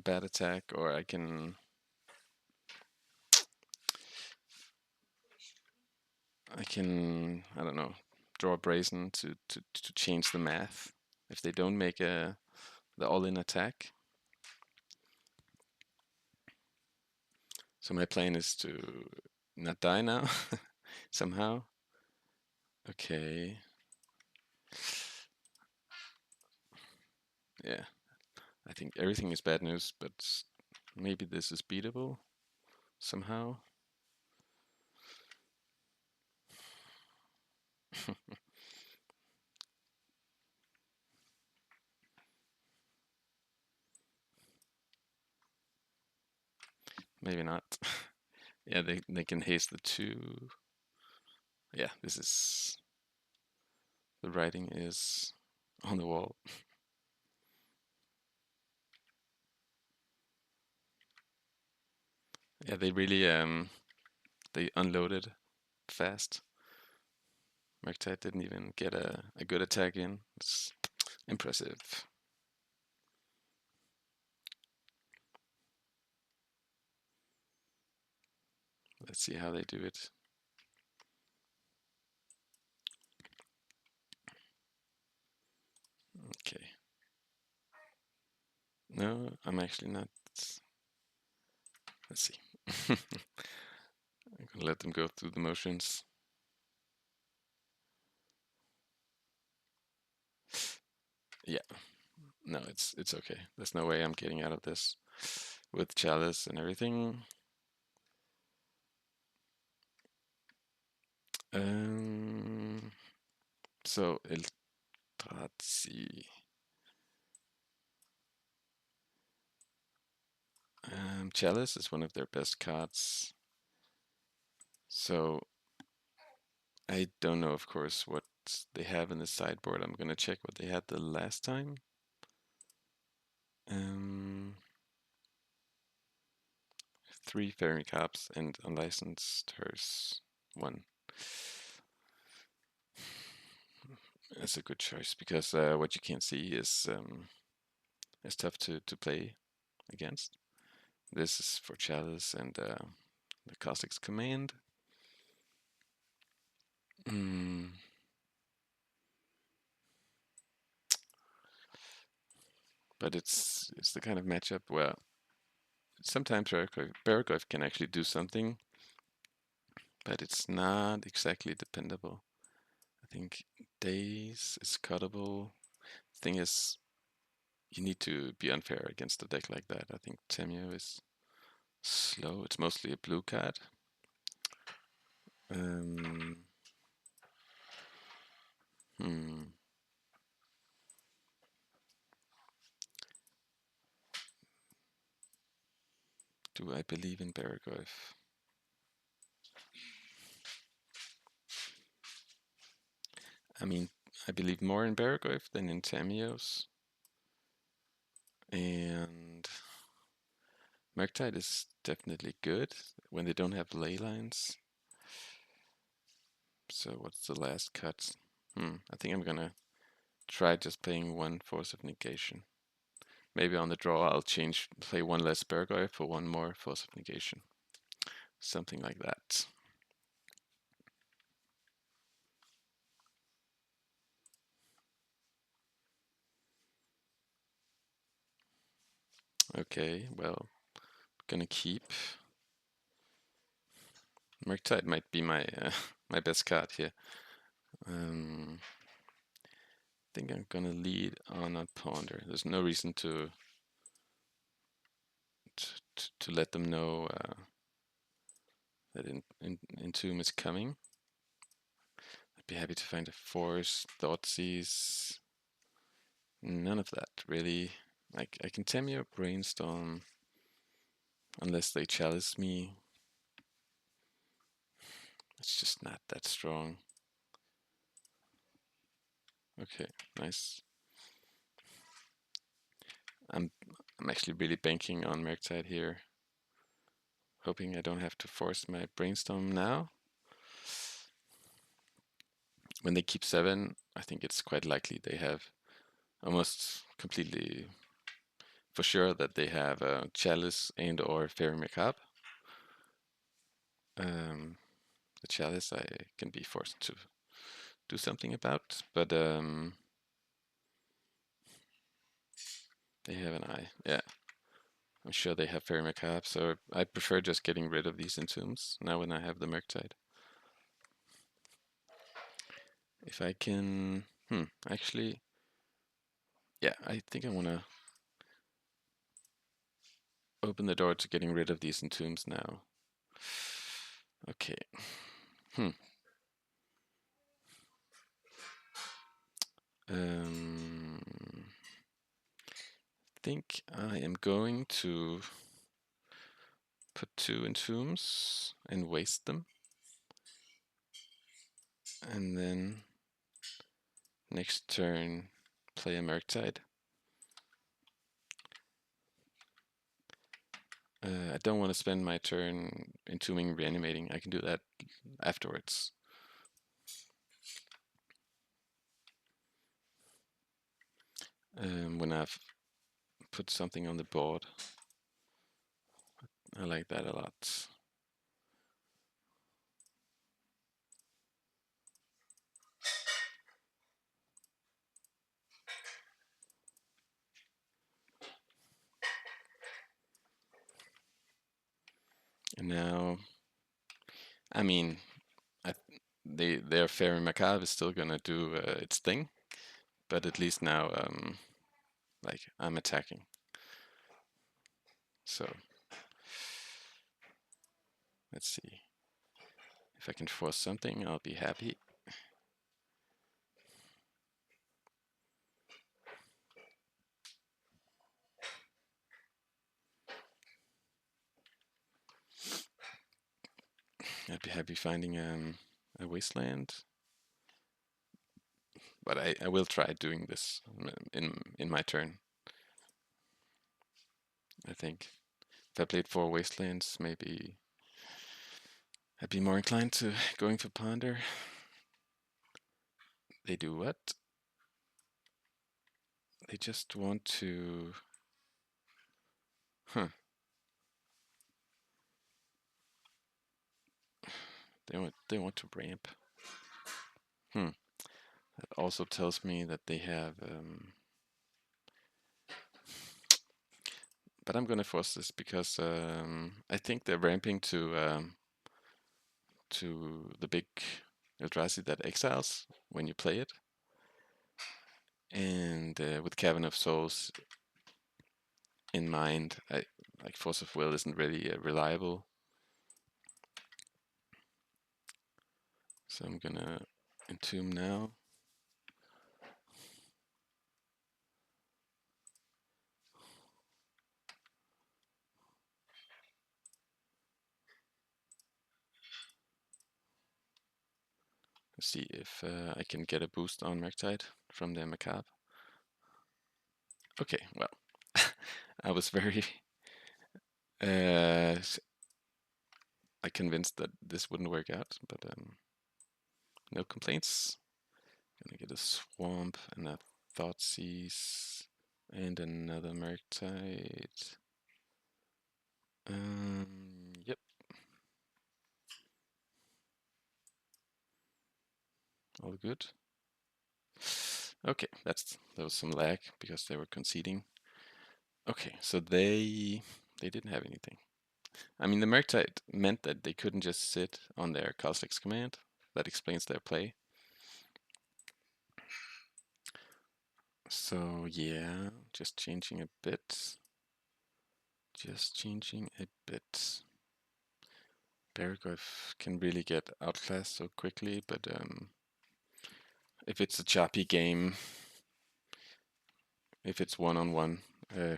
bad attack, or I can I don't know, draw a Brazen to change the math if they don't make the all-in attack. So my plan is to not die now somehow. Okay. Yeah, I think everything is bad news, but maybe this is beatable somehow. Maybe not. Yeah, they can haste the 2. Yeah, this is... The writing is on the wall. Yeah, they really they unloaded fast. Murktide didn't even get a good attack in. It's impressive. Let's see how they do it. Okay. No, I'm actually not. Let's see. I'm gonna let them go through the motions. Yeah. No, it's okay. There's no way I'm getting out of this with Chalice and everything. So Eldrazi. Chalice is one of their best cards. So I don't know, of course, what they have in the sideboard. I'm gonna check what they had the last time. 3 Fairy Caps and Unlicensed Hearse 1. That's a good choice because what you can't see is tough to play against. This is for Chalice and the Caustic's Command. But it's the kind of matchup where sometimes Barrowgoyf can actually do something, but it's not exactly dependable. I think Daze is cuttable. Thing is, you need to be unfair against a deck like that. I think Tamiyo is slow. It's mostly a blue card. Hmm. Do I believe in Barrowgoyf? I mean, I believe more in Barrowgoyf than in Tamiyos. And Murktide is definitely good when they don't have ley lines. So what's the last cut? I think I'm gonna try just playing 1 Force of Negation. Maybe on the draw I'll play 1 less Barrowgoyf for 1 more Force of Negation. Something like that. Okay, well, gonna keep. Murktide might be my my best card here. think I'm gonna lead on Ponder. There's no reason to let them know that Entomb is coming. I'd be happy to find a Force, Thoughtseize. None of that really. Like I can Tamiyo, Brainstorm, unless they chalice me. It's just not that strong. Okay, nice. I'm actually really banking on Murktide here, hoping I don't have to force my Brainstorm now. When they keep 7, I think it's quite likely they have almost completely for sure that they have Chalice and or Fairy Macabre. The Chalice I can be forced to do something about, but they have an eye. Yeah, I'm sure they have Fairy Macabre, so I prefer just getting rid of these Entombs now when I have the Murktide. If I can, actually, yeah, I think I want to open the door to getting rid of these Entombs now. Okay. Think I am going to put 2 Entombs and waste them. And then next turn play a Murktide. I don't want to spend my turn entombing reanimating. I can do that afterwards. When I've put something on the board. I like that a lot. And now, I mean, their Fairy Macabre is still gonna do its thing, but at least now, like I'm attacking. So let's see if I can force something. I'll be happy. I'd be happy finding a Wasteland. But I will try doing this in my turn. I think if I played 4 Wastelands, maybe I'd be more inclined to going for Ponder. They do what? They just want to... They want to ramp. That also tells me that they have... But I'm gonna force this because I think they're ramping to the big Eldrazi that exiles when you play it. And with Cavern of Souls in mind, like Force of Will isn't really reliable. So I'm gonna Entomb now. Let's see if I can get a boost on Murktide from the Macabre. Okay, well, I was very convinced that this wouldn't work out, but no complaints. Gonna get a Swamp and a Thoughtseize and another Murktide. Yep. All good. Okay, there was some lag because they were conceding. Okay, so they didn't have anything. I mean, the Murktide meant that they couldn't just sit on their Coslic's command. That explains their play. So yeah, just changing a bit. Just changing a bit. Barrowgoyf can really get outclassed so quickly, but if it's a choppy game, if it's one-on-one,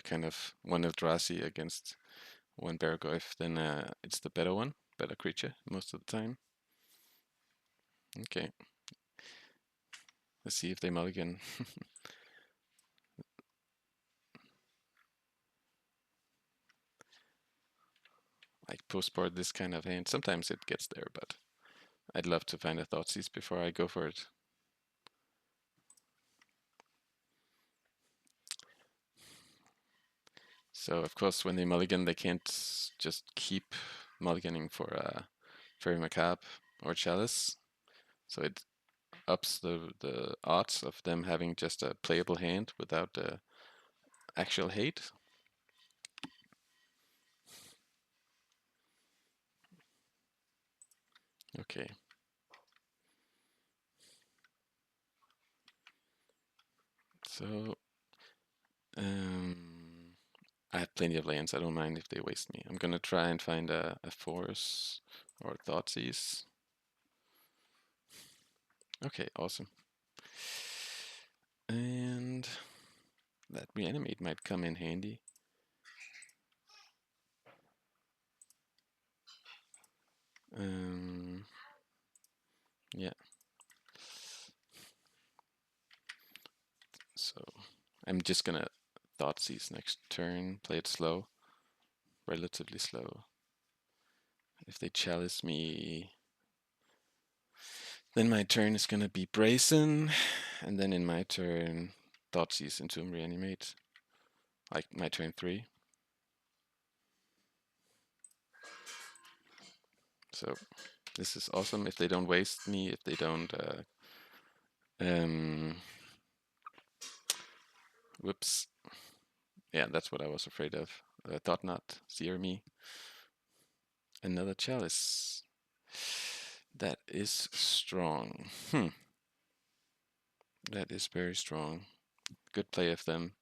kind of one Eldrazi against one Barrowgoyf, then it's the better one, better creature most of the time. Okay. Let's see if they mulligan. Like postboard this kind of hand. Sometimes it gets there, but I'd love to find a Thoughtseize before I go for it. So of course, when they mulligan, they can't just keep mulliganing for Fairy Macabre or Chalice. So it ups the odds of them having just a playable hand without the actual hate. Okay. So I have plenty of lands. I don't mind if they waste me. I'm gonna try and find a Force or Thoughtseize. Okay, awesome. And that Reanimate might come in handy. Yeah. So I'm just gonna Thoughtseize next turn, play it slow, relatively slow. If they chalice me, then my turn is gonna be Brazen, and then in my turn, Thoughtseize Entomb Reanimate, like my turn 3. So this is awesome. If they don't waste me, if they don't, whoops. Yeah, that's what I was afraid of. Thought not, sear me. Another chalice. That is strong. That is very strong. Good play of them.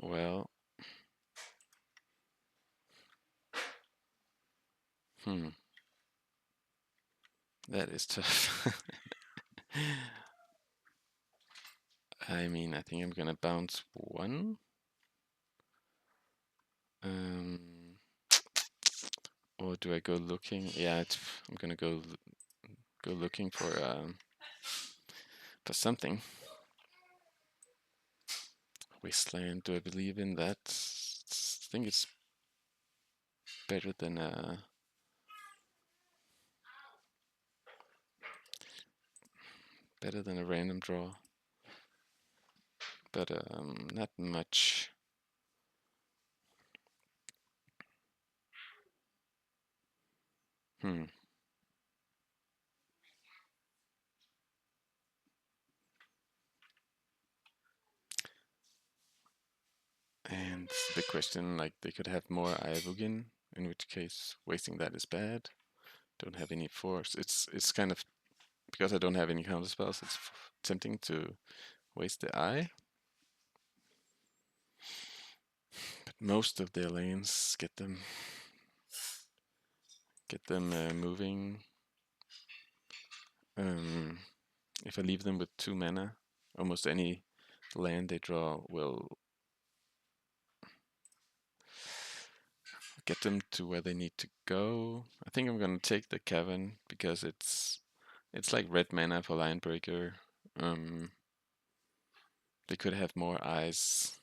Well. That is tough. I mean, I think I'm gonna bounce one. Or do I go looking? Yeah, I'm gonna go looking for something. Wasteland. Do I believe in that? I think it's better than a random draw, but not much. And the question, like, they could have more Ayabugin, in which case wasting that is bad. Don't have any force. It's kind of, because I don't have any counter spells, it's tempting to waste the eye. But most of their lanes get them moving. If I leave them with 2 mana, almost any land they draw will get them to where they need to go. I think I'm gonna take the Cavern because it's like red mana for Linebreaker. They could have more eyes.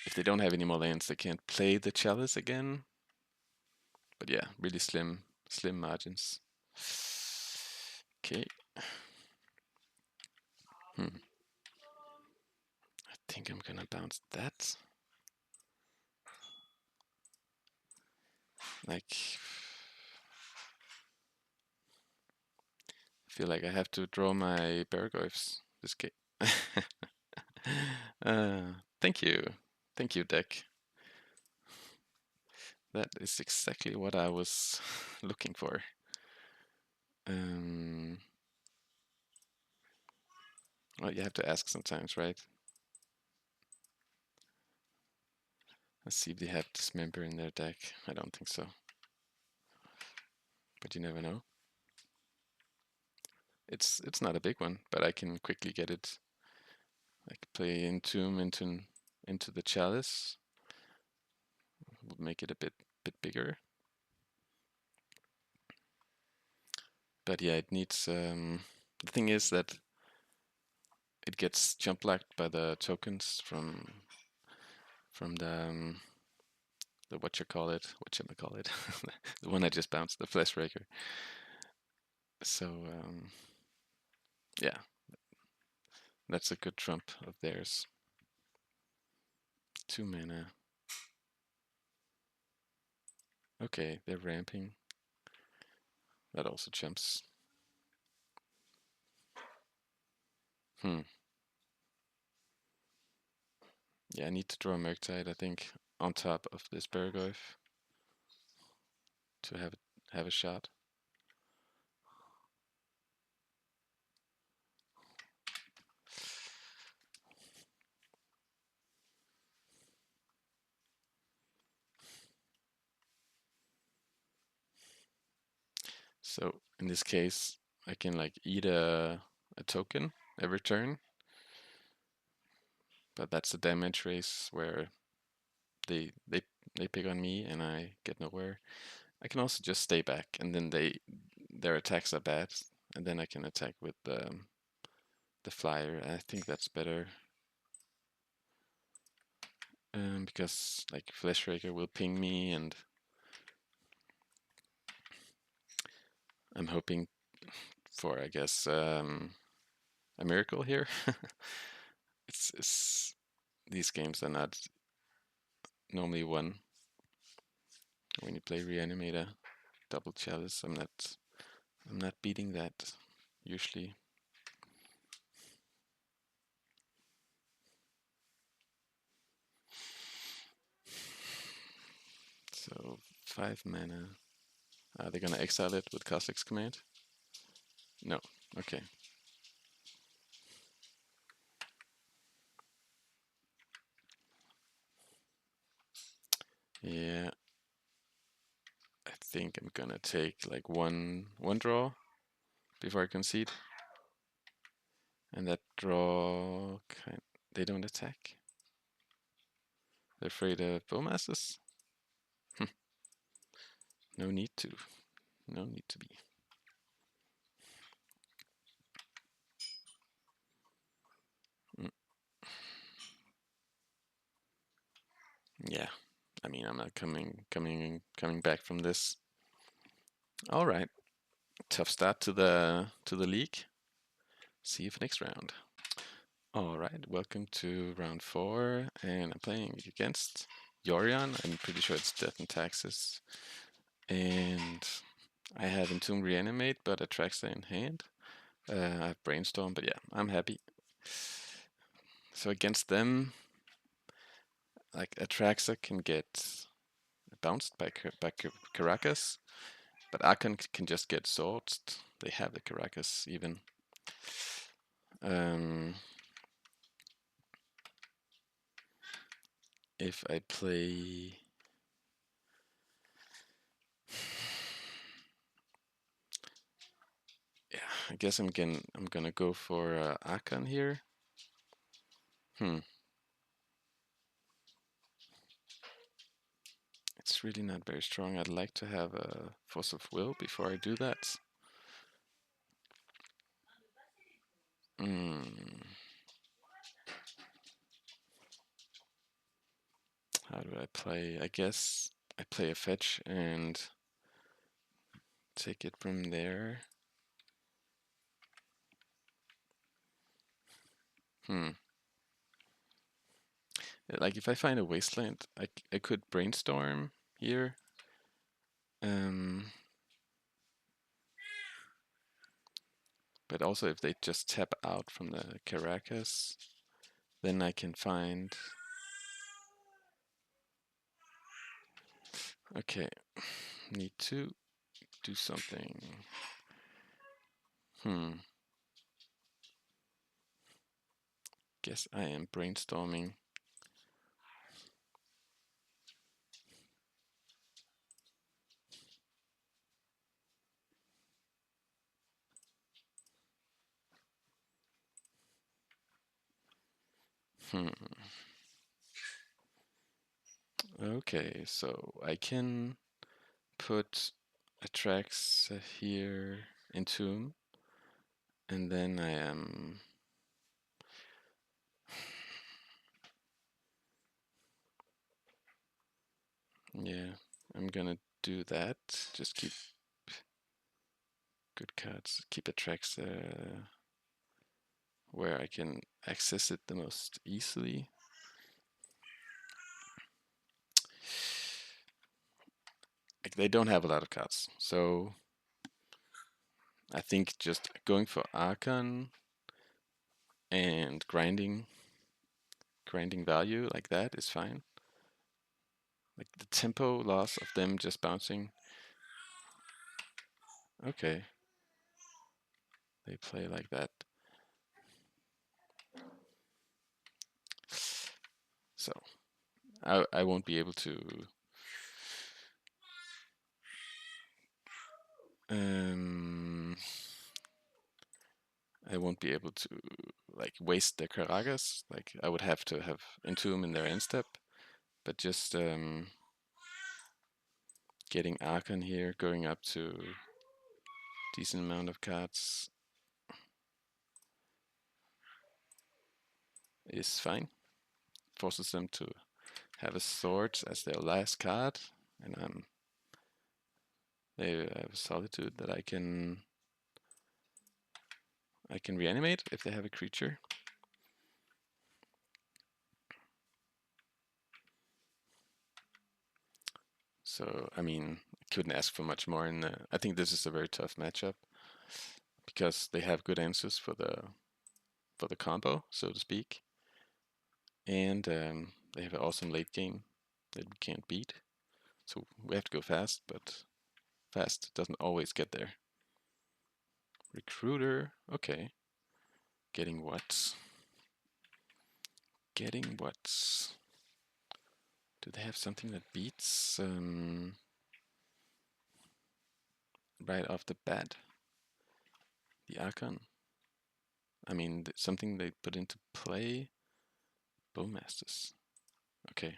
If they don't have any more lands, they can't play the Chalice again. But yeah, really slim margins. Okay. I think I'm gonna bounce that. Like, I feel like I have to draw my Barrowgoyfs this game. Thank you, deck. That is exactly what I was looking for. Well, you have to ask sometimes, right? Let's see if they have Dismember in their deck. I don't think so. But you never know. It's not a big one, but I can quickly get it. I could play Entomb into the Chalice. Would make it a bit bigger. But yeah, it needs. The thing is that it gets jump blocked by the tokens from the what you call it, the one I just bounced, the Fleshbreaker. So yeah, that's a good trump of theirs. 2 mana. Okay, they're ramping. That also jumps. Yeah, I need to draw Murktide, I think, on top of this Barrowgoyf to have a shot. So in this case, I can like eat a token every turn, but that's a damage race where they pick on me and I get nowhere. I can also just stay back, and then their attacks are bad, and then I can attack with the flyer. I think that's better. Because like Fleshraker will ping me, and I'm hoping for, I guess, a miracle here. it's these games are not normally won when you play Reanimator, double chalice. I'm not beating that usually. So 5 mana. Are they gonna exile it with Cossack's Command? No. Okay. Yeah. I think I'm gonna take like one draw before I concede. And that draw they don't attack. They're afraid of Bowmasters? No need to. No need to be. Yeah. I mean, I'm not coming back from this. All right. Tough start to the league. See you for next round. All right. Welcome to round 4, and I'm playing against Yorion. I'm pretty sure it's Death and Taxes. And I have Entomb Reanimate, but Atraxa in hand. I have Brainstorm, but yeah, I'm happy. So against them, like Atraxa can get bounced by Caracas, but Archon can just get swords. They have the Caracas even. If I play, yeah, I guess I'm gonna go for Archon here. It's really not very strong. I'd like to have a Force of Will before I do that. How do I play? I guess I play a fetch and take it from there. Like if I find a Wasteland, I could Brainstorm here. But also if they just tap out from the Caracas, then I can find... Okay, need to do something. Guess I am brainstorming. Okay, so I can put Atraxa here in Tomb, and then I am yeah, I'm gonna do that. Just keep good cards, keep Atraxa where I can access it the most easily. Like, they don't have a lot of cards, so I think just going for Archon and grinding value like that is fine. Like the tempo loss of them just bouncing. Okay. They play like that. So I won't be able to I won't be able to like waste their Karagas. Like I would have to have Entomb in their end step. But just getting Archon here, going up to decent amount of cards is fine. Forces them to have a sword as their last card, and they have a Solitude that I can reanimate if they have a creature. So I mean, I couldn't ask for much more. And I think this is a very tough matchup because they have good answers for the combo, so to speak, and they have an awesome late game that we can't beat. So we have to go fast, but fast doesn't always get there. Recruiter, okay. Getting what? Getting what? Do they have something that beats right off the bat? The Archon? I mean, something they put into play? Bowmasters. Okay.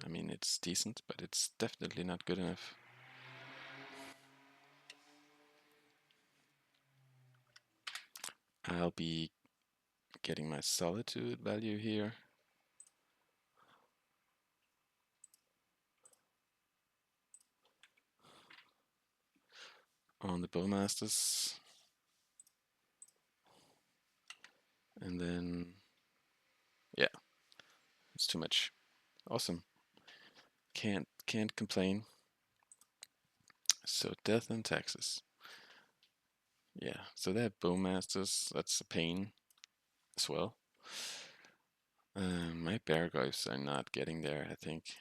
I mean, it's decent, but it's definitely not good enough. I'll be getting my Solitude value here. On the Bowmasters. And then, yeah, it's too much. Awesome. Can't complain. So Death and Taxes. Yeah, so they have Bowmasters. That's a pain as well. My Barrowgoyfs are not getting there, I think.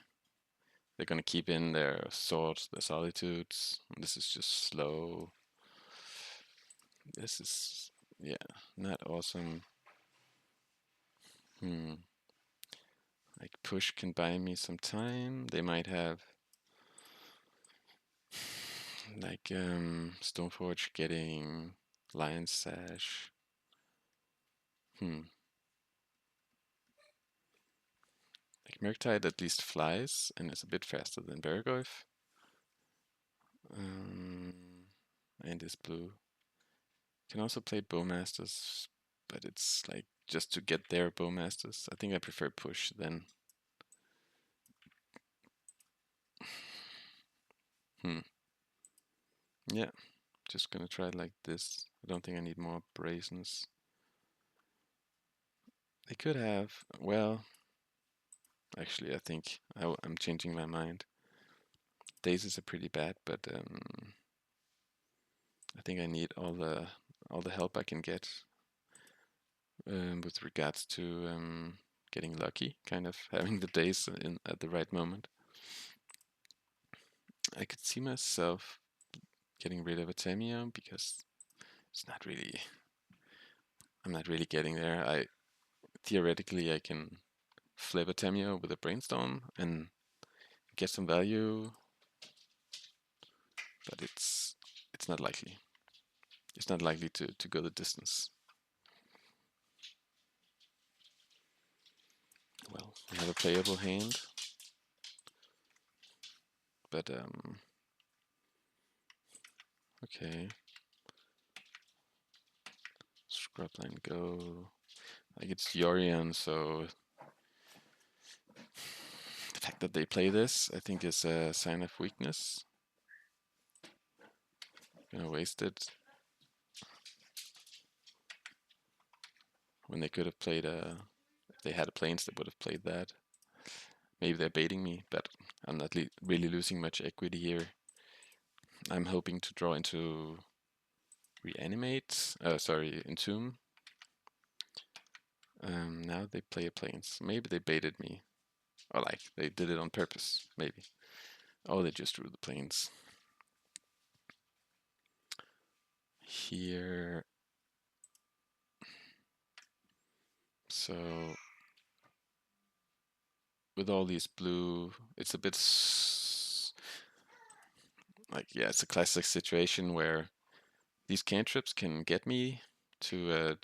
They're gonna keep in their swords, their solitudes. This is just slow. This is, yeah, not awesome. Like push can buy me some time. They might have like Stoneforge getting Lion Sash. Like Murktide at least flies and is a bit faster than Barrowgoyf. And is blue. Can also play Bowmasters, but it's like just to get their Bowmasters. I think I prefer push then. Yeah, just gonna try it like this. I don't think I need more Brazens. They could have, well, actually I think I'm changing my mind. Daze are pretty bad, but I think I need all the help I can get with regards to getting lucky, kind of having the Daze at the right moment. I could see myself getting rid of a Tamiyo because it's not really. I'm not really getting there. Theoretically I can flip a Tamiyo with a Brainstorm and get some value, but it's not likely. It's not likely to go the distance. Well, we have a playable hand, but okay. Scrubline go. Like it's Yorion, so the fact that they play this, I think, is a sign of weakness. Gonna waste it when they could have played a. If they had a planes, they would have played that. Maybe they're baiting me, but I'm not really losing much equity here. I'm hoping to draw into Reanimate. Sorry, Entomb. Now they play a planes. Maybe they baited me. Or like, they did it on purpose, maybe. Oh, they just drew the planes. Here. So, with all these blue, it's a bit like, yeah, it's a classic situation where these cantrips can get me to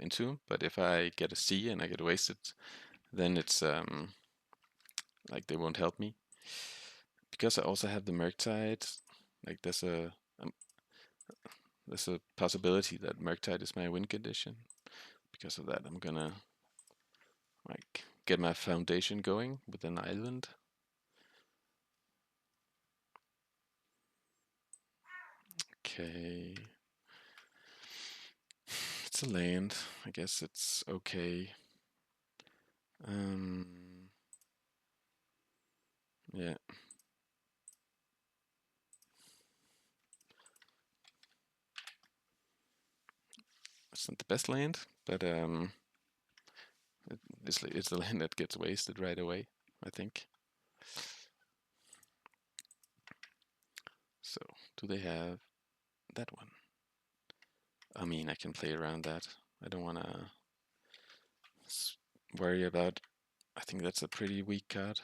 Entomb, but if I get a C and I get wasted, then it's like they won't help me. Because I also have the Murktide, like there's a possibility that Murktide is my win condition. Because of that, I'm gonna like get my foundation going with an island. Okay. It's a land. I guess it's okay. Yeah. It's not the best land, but it's the land that gets wasted right away, I think. So, do they have that one? I mean, I can play around that. I don't want to worry about. I think that's a pretty weak card,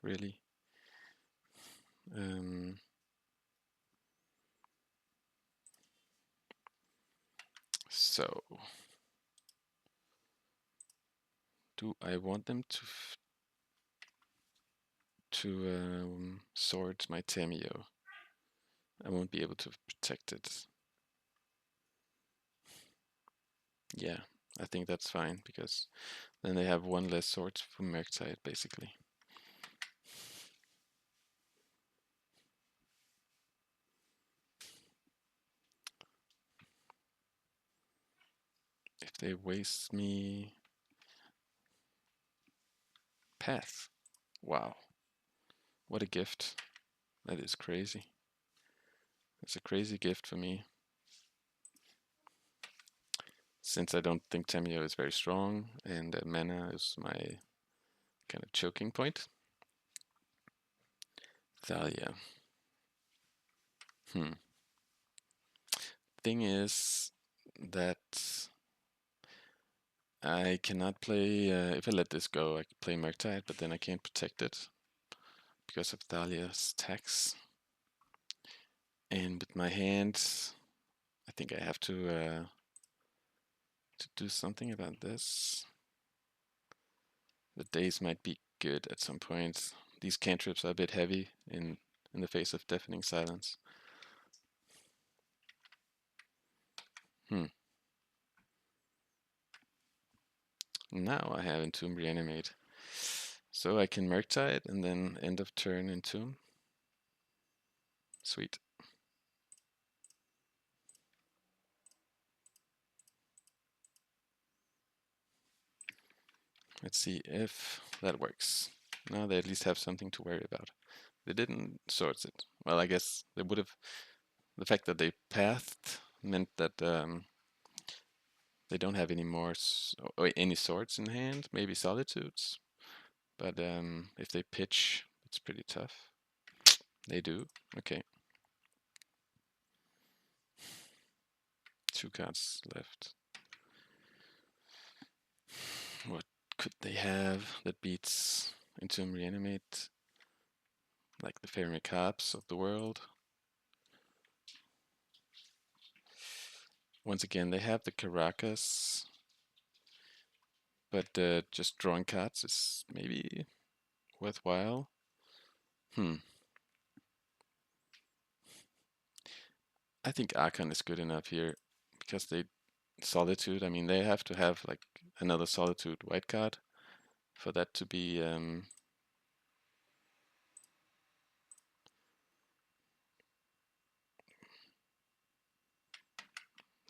really. So, do I want them to sword my Tamiyo? I won't be able to protect it. Yeah, I think that's fine because then they have one less sword from Murktide, basically. If they waste me... Path. Wow. What a gift. That is crazy. It's a crazy gift for me. Since I don't think Tamiyo is very strong, and mana is my kind of choking point. Thalia. Thing is that I cannot play, if I let this go, I can play Murktide, but then I can't protect it because of Thalia's tax. And with my hand, I think I have to do something about this. The Daze might be good at some point. These cantrips are a bit heavy in the face of Deafening Silence. Now I have Entomb Reanimate. So I can Murktide and then end of turn Entomb. Sweet. Let's see if that works. Now they at least have something to worry about. They didn't sort it. Well, I guess they would have. The fact that they pathed meant that they don't have any more or any swords in hand. Maybe Solitudes, but if they pitch, it's pretty tough. They do. Okay. 2 cards left. What could they have that beats Entomb Reanimate? Like the Fairy Carps of the world. Once again, they have the Caracas, but just drawing cards is maybe worthwhile. I think Archon is good enough here because they Solitude. I mean, they have to have like another Solitude white card for that to be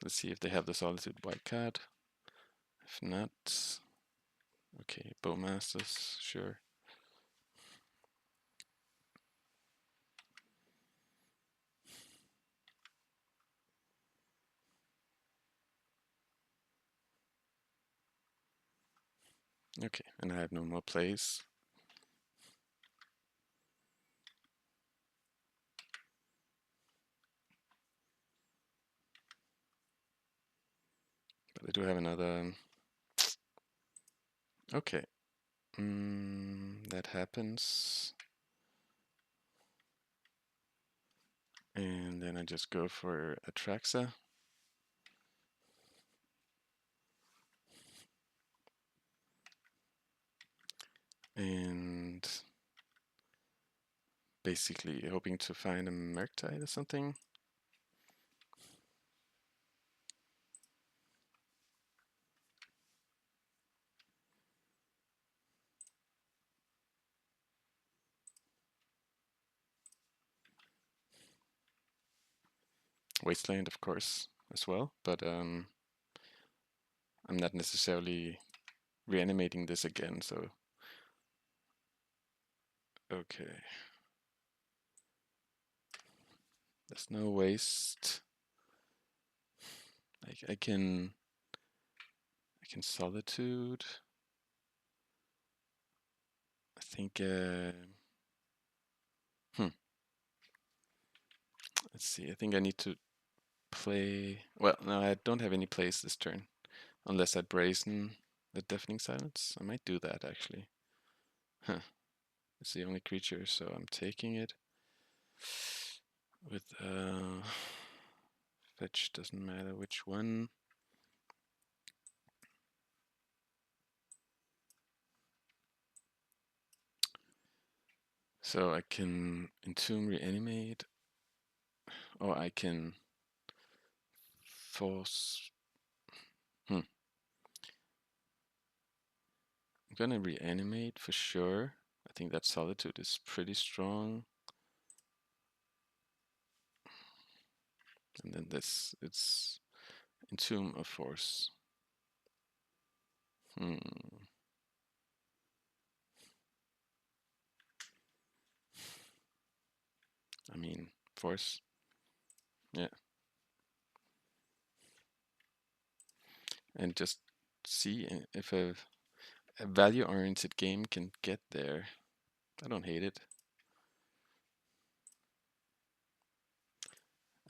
let's see if they have the Solitude white card. If not, okay, Bowmasters, sure. Okay, and I have no more plays. But I do have another. Okay, that happens. And then I just go for Atraxa. And basically hoping to find a Murktide or something. Wasteland, of course, as well, but I'm not necessarily reanimating this again, so okay. There's no waste. I can Solitude. I think let's see. I think I need to play. Well, no, I don't have any plays this turn, unless I brazen the Deafening Silence. I might do that actually. Huh. It's the only creature, so I'm taking it. With fetch, doesn't matter which one. So I can Entomb Reanimate, or I can force. I'm gonna Reanimate for sure. I think that Solitude is pretty strong. And then this, it's Entomb of Force. I mean, Force. Yeah. And just see if a value-oriented game can get there. I don't hate it.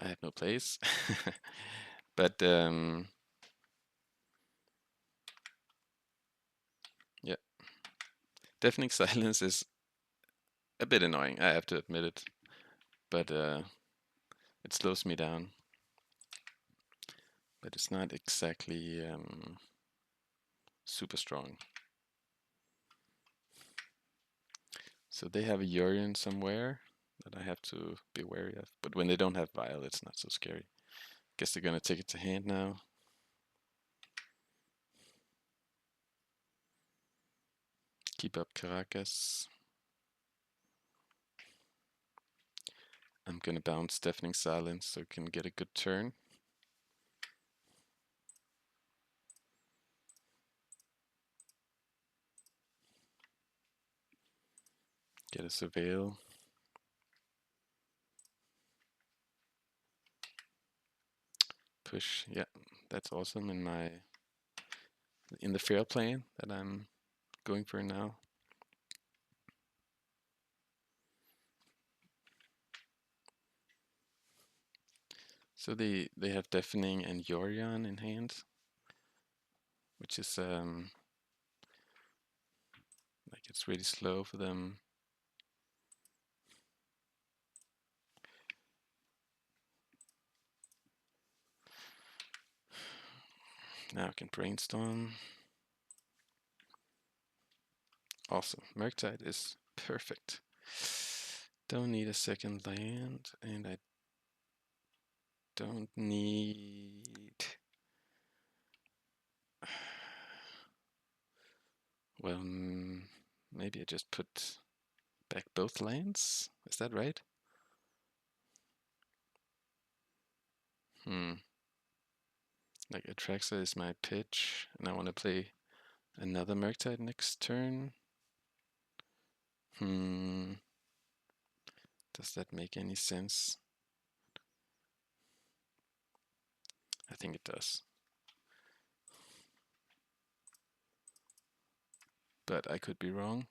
I have no place. But yeah. Deafening Silence is a bit annoying, I have to admit it. But it slows me down. But it's not exactly super strong. So they have a Yorion somewhere that I have to be wary of. But when they don't have Vial, it's not so scary. Guess they're gonna take it to hand now. Keep up Caracas. I'm gonna bounce Deafening Silence so I can get a good turn. Get a Surveil. Push, yeah, that's awesome in the fair plan that I'm going for now. So they have Deafening and Yorion in hand, which is like it's really slow for them. Now I can Brainstorm. Awesome. Murktide is perfect. Don't need a second land, and I don't need... Well, maybe I just put back both lands? Is that right? Like Atraxa is my pitch, and I want to play another Murktide next turn. Does that make any sense? I think it does. But I could be wrong.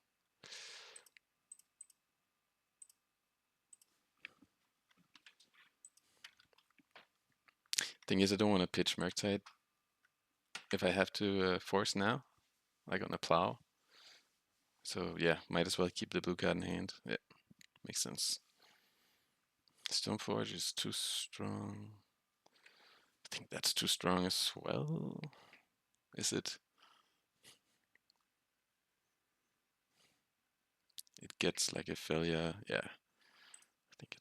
Thing is, I don't want to pitch Murktide if I have to force now, like on a plow. So yeah, might as well keep the blue card in hand. Yeah, makes sense. Stoneforge is too strong. I think that's too strong as well. Is it? It gets like a failure. Yeah, I think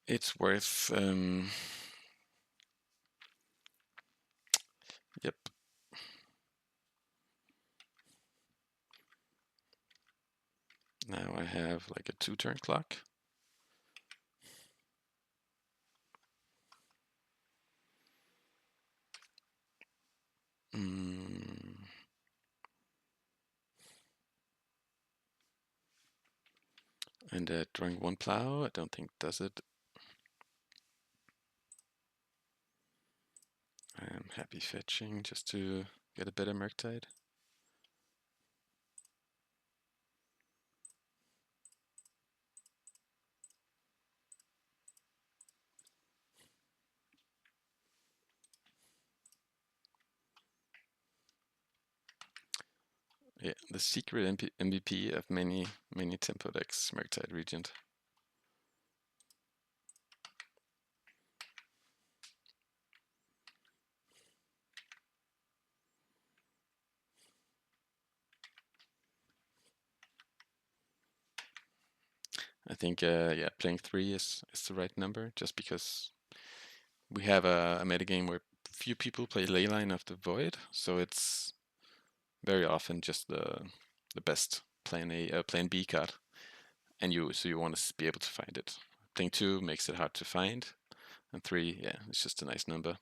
it's worth. Yep. Now I have like a 2-turn clock. And drawing 1 plow, I don't think does it. I'm happy fetching just to get a better Murktide. Yeah, the secret MVP of many tempo decks, Murktide Regent. I think yeah, playing 3 is the right number, just because we have a metagame where few people play Leyline of the Void, so it's very often just the best plan A, plan B card, and you want to be able to find it. Playing 2 makes it hard to find, and 3, yeah, it's just a nice number.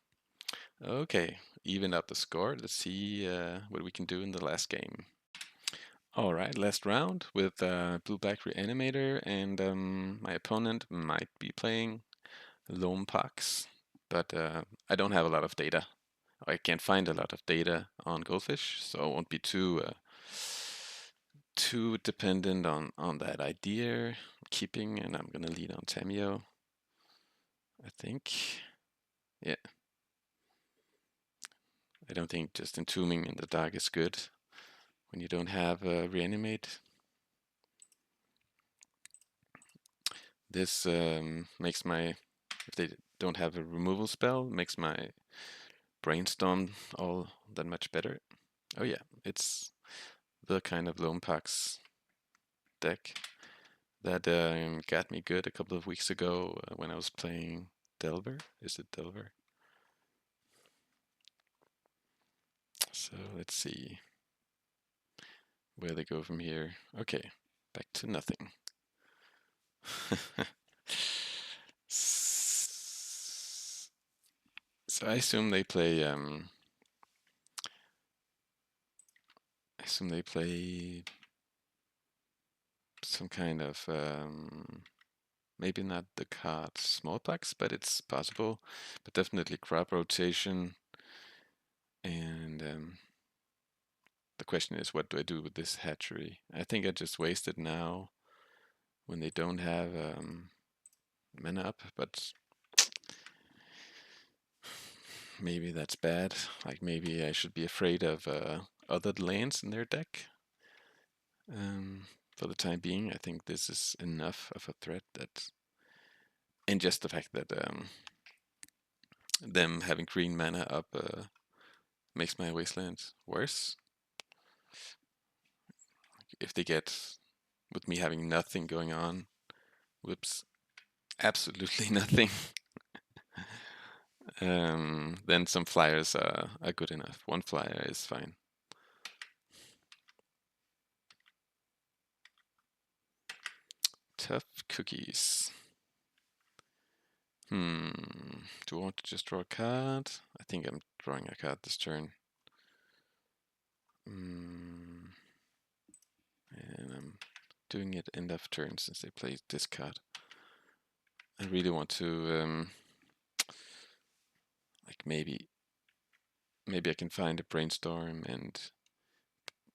Okay, even up the score. Let's see what we can do in the last game. All right, last round with Blue-Black Reanimator, and my opponent might be playing Loampox, but I don't have a lot of data. I can't find a lot of data on Goldfish, so I won't be too dependent on that idea. Keeping, and I'm gonna lead on Tamiyo, I think. Yeah. I don't think just entombing in the dark is good when you don't have Reanimate. This makes my, if they don't have a removal spell, makes my Brainstorm all that much better. Oh yeah, it's the kind of Loampox deck that got me good a couple of weeks ago when I was playing Delver. Is it Delver? So let's see where they go from here. Okay, back to nothing. So I assume they play. I assume they play some kind of maybe not the card Smallpox, but it's possible. But definitely crop rotation. And the question is, what do I do with this hatchery? I think I just waste it now when they don't have mana up, but maybe that's bad. Like maybe I should be afraid of other lands in their deck. For the time being, I think this is enough of a threat that, and just the fact that them having green mana up makes my Wasteland worse. If they get, with me having nothing going on, whoops, absolutely nothing, then some flyers are good enough. One flyer is fine. Tough cookies. Do I want to just draw a card? I think I'm drawing a card this turn. And I'm doing it end of turn since they played this card. I really want to, like maybe I can find a Brainstorm, and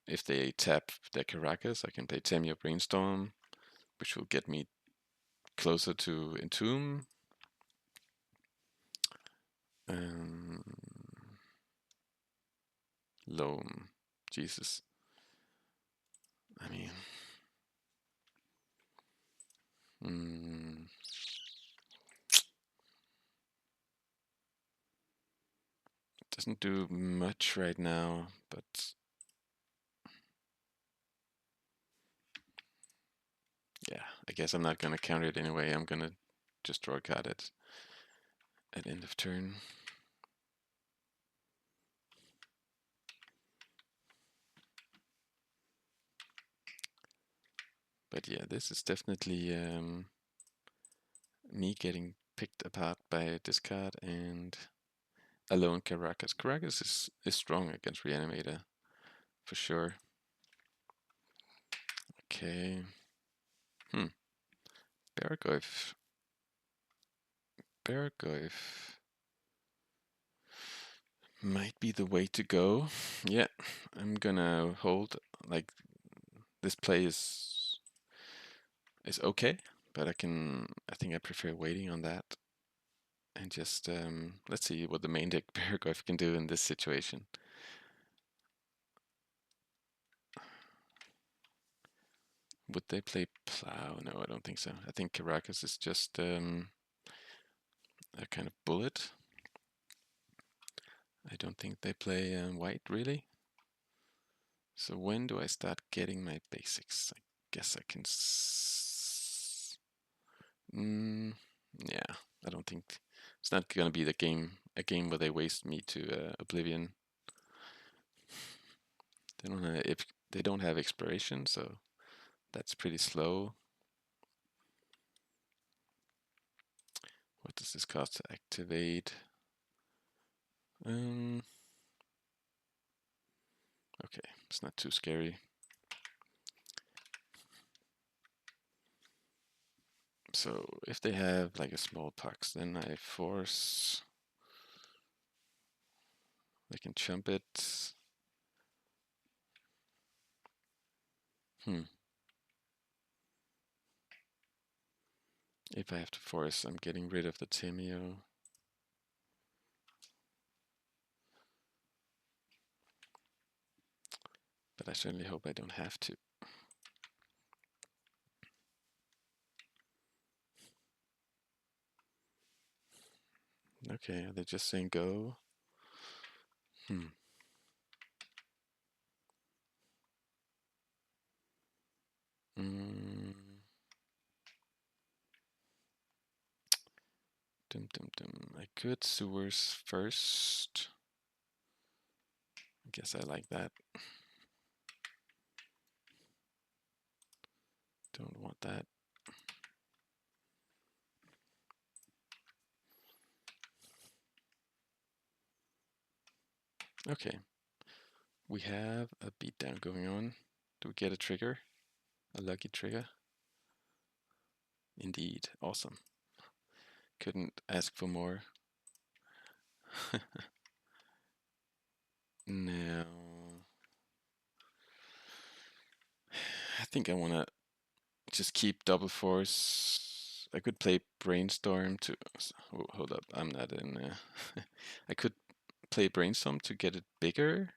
if they tap their Caracas, I can play Tamiyo Brainstorm, which will get me closer to Entomb. Loam, Jesus. I mean, it doesn't do much right now, but yeah, I guess I'm not gonna counter it anyway. I'm gonna just draw a card at end of turn. But yeah, this is definitely me getting picked apart by this card and alone Caracas. Caracas is strong against Reanimator, for sure. Okay. Barrowgoyf. Barrowgoyf might be the way to go. Yeah, I'm gonna hold. Like, this play is okay, but I think I prefer waiting on that. And just, let's see what the main deck Barrowgoyf can do in this situation. Would they play Plow? No, I don't think so. I think Caracas is just a kind of bullet. I don't think they play white, really. So when do I start getting my basics? I guess I can... yeah, I don't think... It's not going to be a game where they waste me to oblivion. They don't have expiration, so that's pretty slow. What does this cost to activate? Okay, it's not too scary. So if they have like a small pox, then I force. They can chump it. If I have to force, I'm getting rid of the Tamiyo. But I certainly hope I don't have to. Okay, are they just saying go? I could Sewers first. I guess I like that. Don't want that. Okay. We have a beatdown going on. Do we get a trigger? A lucky trigger? Indeed. Awesome. Couldn't ask for more. Now, I think I want to just keep double force I could play Brainstorm to. Oh, hold up, I'm not in. I could play Brainstorm to get it bigger.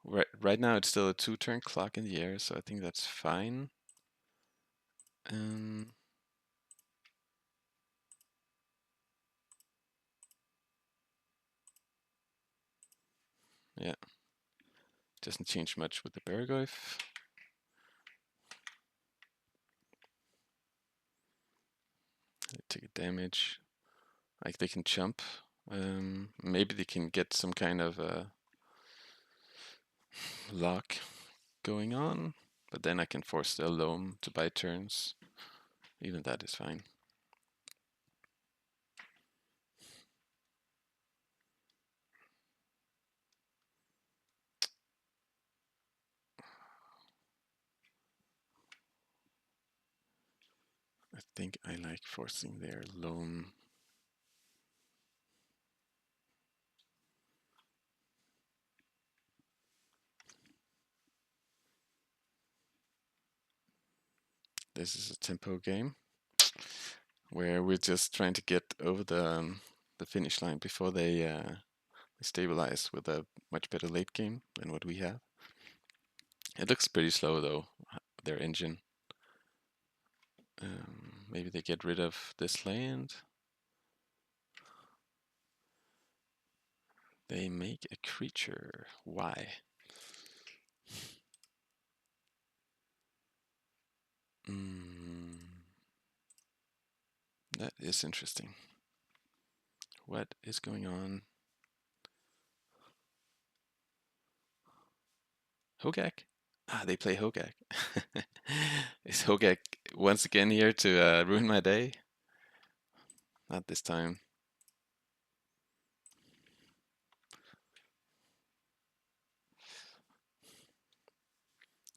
Right now, it's still a 2-turn clock in the air, so I think that's fine. Yeah, doesn't change much with the Barrowgoyf. They take a damage. Like they can jump. Maybe they can get some kind of lock going on, but then I can force the loam to buy turns. Even that is fine. I think I like forcing their loam. This is a tempo game where we're just trying to get over the finish line before they stabilize with a much better late game than what we have. It looks pretty slow though, their engine. Maybe they get rid of this land. They make a creature. Why? That is interesting. What is going on? Hogak? Ah, they play Hogak. Is Hogak once again here to ruin my day? Not this time.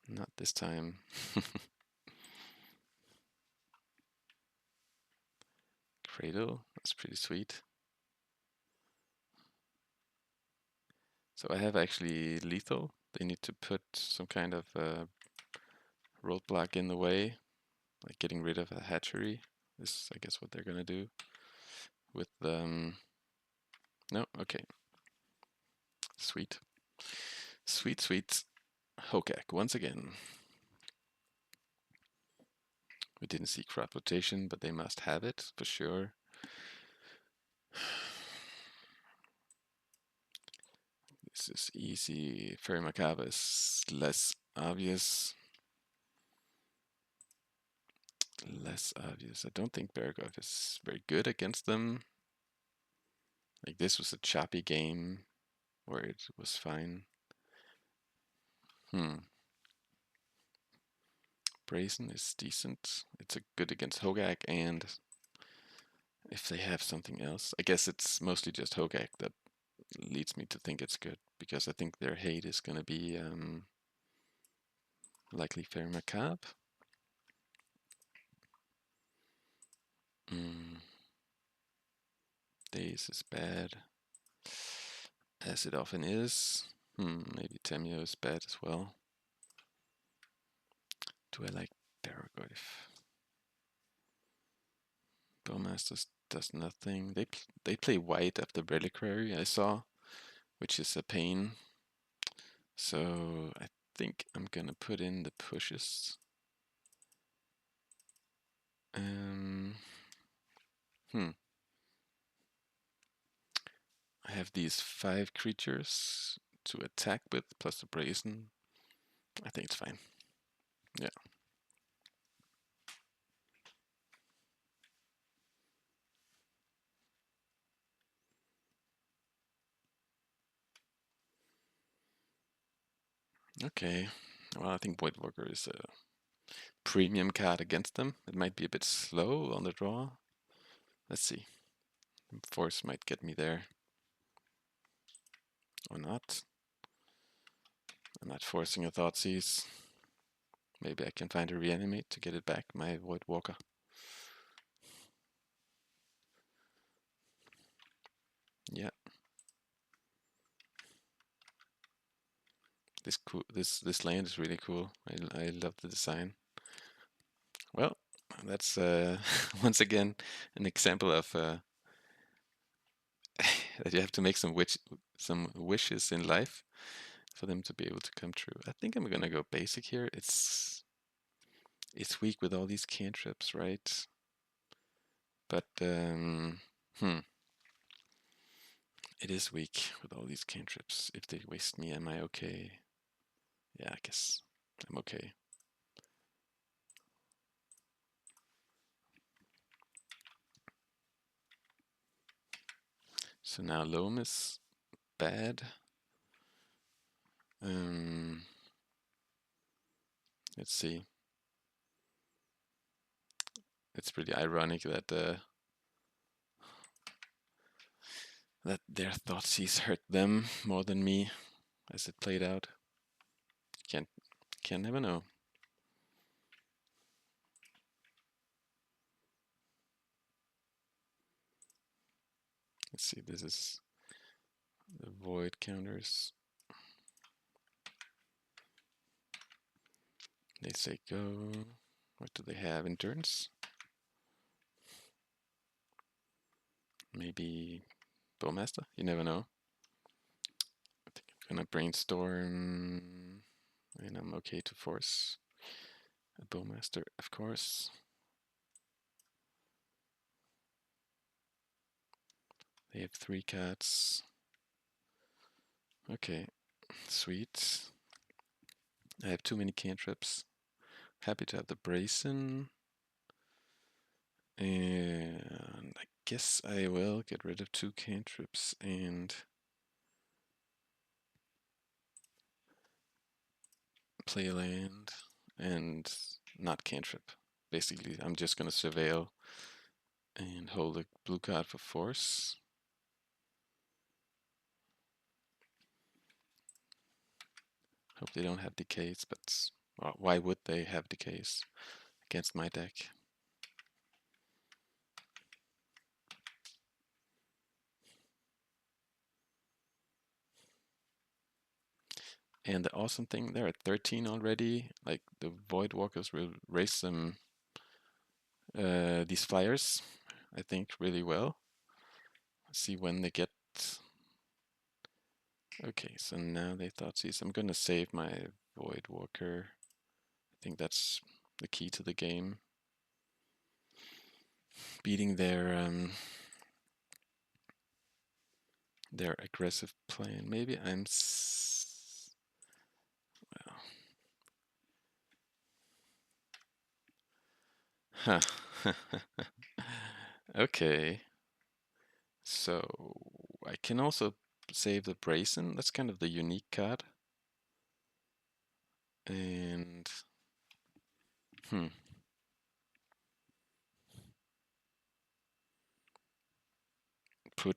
Not this time. Cradle, that's pretty sweet. So I have actually lethal. They need to put some kind of roadblock in the way, like getting rid of a hatchery. This is, I guess, what they're gonna do with no, okay. Sweet. Sweet, sweet. Hogak once again. We didn't see crop rotation, but they must have it for sure. This is easy. Fairy Macabre is less obvious. Less obvious. I don't think Barrowgoyf is very good against them. Like this was a choppy game where it was fine. Brazen is decent. It's a good against Hogak, and if they have something else, I guess it's mostly just Hogak that leads me to think it's good, because I think their hate is going to be likely Fairy Macabre. Daze is bad, as it often is. Maybe Tamiyo is bad as well. Do I like Barrowgoyf? Bowmasters does nothing. They play white after Reliquary, I saw, which is a pain. So I think I'm gonna put in the pushes. I have these 5 creatures to attack with, plus a brazen. I think it's fine. Yeah. Okay. Well, I think Void Walker is a premium card against them. It might be a bit slow on the draw. Let's see. Force might get me there. Or not. I'm not forcing a Thoughtseize. Maybe I can find a Reanimate to get it back, my Void Walker. Yeah. This land is really cool. I love the design. Well, That's once again an example of that you have to make some wishes in life for them to be able to come true. I think I'm gonna go basic here. It's weak with all these cantrips, right? But it is weak with all these cantrips. If they waste me, am I okay? Yeah, I guess I'm okay. So now Loam is bad. Let's see. It's pretty ironic that that their Thoughtseize hurt them more than me, as it played out. Can never know. Let's see. This is the void counters. They say go. What do they have? Endurance? Maybe Bowmaster? You never know. I think I'm gonna Brainstorm, and I'm okay to force a Bowmaster, of course. They have 3 cards. Okay, sweet. I have too many cantrips. Happy to have the Brazen. And I guess I will get rid of 2 cantrips and play a land and not cantrip. Basically, I'm just gonna surveil and hold a blue card for force. Hope they don't have decays, but why would they have decays against my deck? And the awesome thing, they're at 13 already. Like, the Void Walkers will race them, these flyers, I think, really well. See when they get. Okay, so now they Thoughtseize. I'm gonna save my Void Walker. I think that's the key to the game. Beating their aggressive plan. Maybe I'm well. Huh. Okay. So I can also save the Brazen. That's kind of the unique card. And put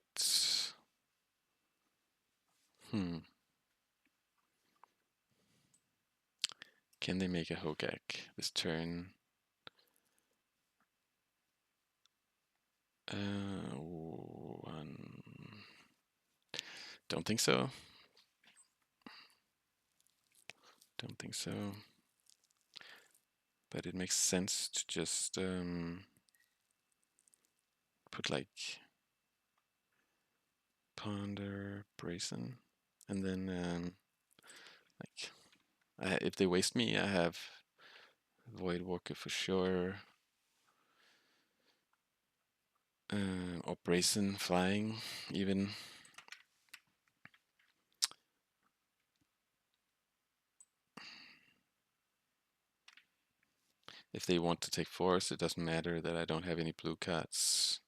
Can they make a Hogak this turn? One. Don't think so. Don't think so. But it makes sense to just put like Ponder, Brazen, and then like if they waste me, I have Void Walker for sure. Or Brazen flying even. If they want to take force, it doesn't matter that I don't have any blue cards.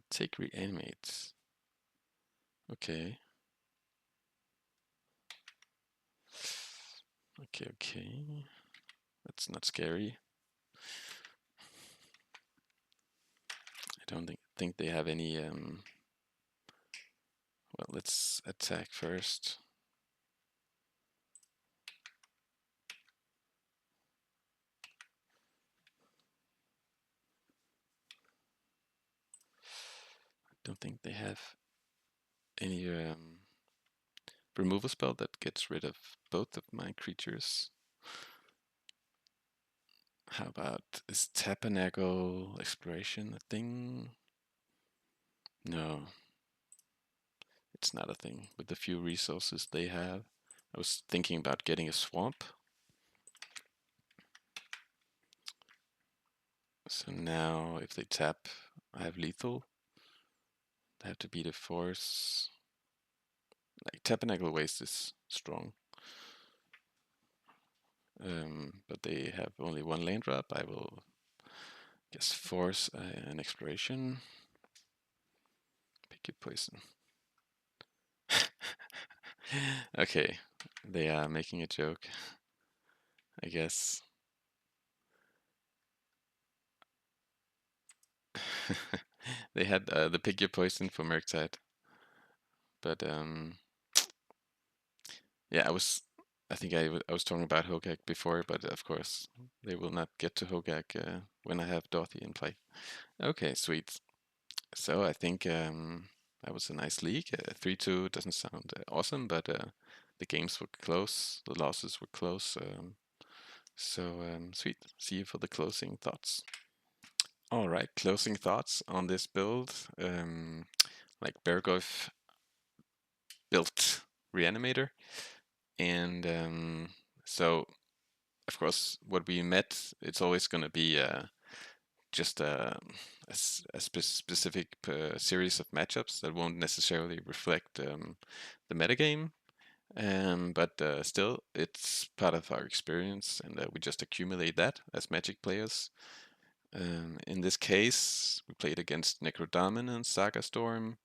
Take Reanimate. Okay. Okay. That's not scary. I don't think they have any well, let's attack first. I don't think they have any removal spell that gets rid of both of my creatures. How about, is Tabernacle Exploration a thing? No, it's not a thing with the few resources they have. I was thinking about getting a swamp. So now if they tap, I have lethal. They have to beat a force. Like Tabernacle Waste is strong. But they have only one land drop. I will guess force an exploration. Pick your poison. Okay, they are making a joke, I guess. They had the pick your poison for Murktide, but yeah, I think I was talking about Hogak before, but of course they will not get to Hogak when I have Dorothy in play. Okay, sweet. So I think that was a nice league. 3-2 doesn't sound awesome, but the games were close, the losses were close. So sweet. See you for the closing thoughts. All right, closing thoughts on this build. Like Barrowgoyf built Reanimator, and so of course what we met, it's always going to be just a specific series of matchups that won't necessarily reflect the metagame. But still, it's part of our experience, and we just accumulate that as Magic players. In this case, we played against Necrodominance, Saga Storm,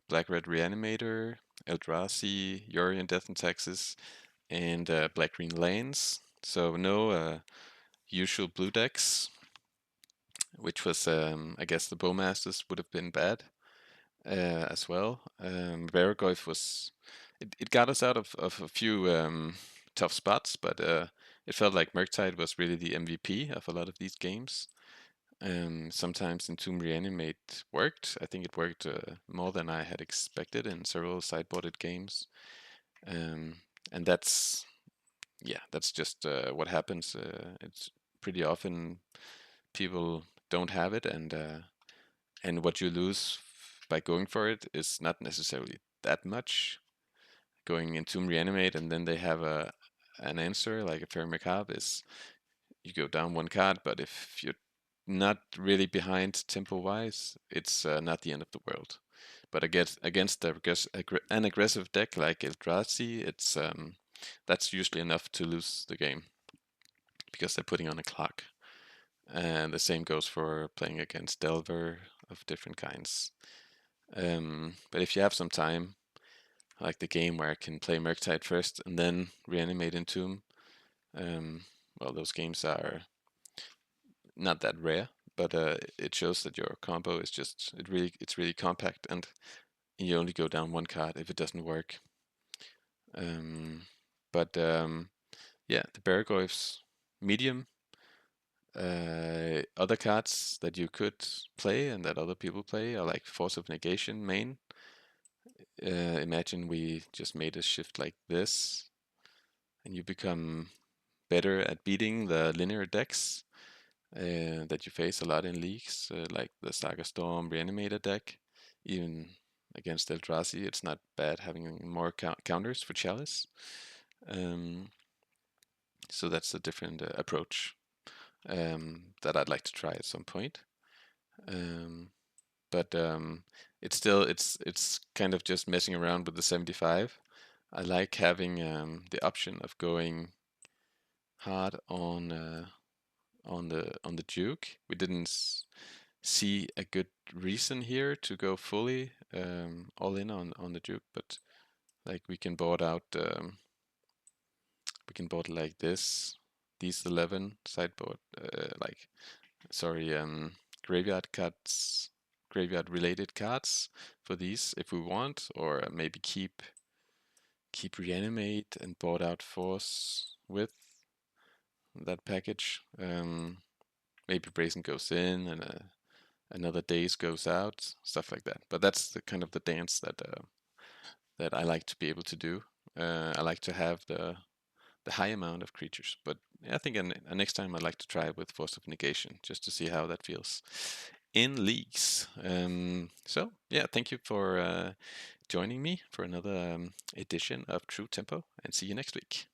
Black-Red Reanimator, Eldrazi, Yorion Death and Taxes, and Black-Green Lanes. So no usual blue decks, which was, I guess, the Bowmasters would have been bad as well. Barrowgoyf was, it got us out of a few tough spots, but it felt like Murktide was really the MVP of a lot of these games. Sometimes Entomb Reanimate worked. I think it worked more than I had expected in several sideboarded games. And that's, yeah, that's just what happens. It's pretty often people don't have it, and what you lose by going for it is not necessarily that much. Going into Reanimate and then they have an answer like a Fair Macabre is you go down one card, but if you're not really behind tempo wise, it's not the end of the world. But against an aggressive deck like Eldrazi, it's that's usually enough to lose the game because they're putting on a clock. And the same goes for playing against Delver of different kinds. But if you have some time, like the game where I can play Murktide first and then Reanimate Entomb, well, those games are not that rare, but it shows that your combo is just it's really compact, and you only go down one card if it doesn't work. But yeah, the Barrowgoyf's medium. Other cards that you could play and that other people play are like Force of Negation main. Imagine we just made a shift like this, and you become better at beating the linear decks that you face a lot in leagues, like the Saga Storm Reanimator deck. Even against Eldrazi, it's not bad having more counters for Chalice. So that's a different approach that I'd like to try at some point. But it's still it's kind of just messing around with the 75. I like having the option of going hard on the Duke. We didn't see a good reason here to go fully all in on the Duke, but like we can board out we can board like this, these 11 sideboard like sorry graveyard cards, graveyard related cards for these if we want, or maybe keep Reanimate and board out Force with that package. Maybe Brazen goes in and another Daze goes out, stuff like that. But that's the kind of the dance that that I like to be able to do. I like to have the high amount of creatures. But I think next time I'd like to try with Force of Negation just to see how that feels in leagues. So yeah, thank you for joining me for another edition of True Tempo, and see you next week.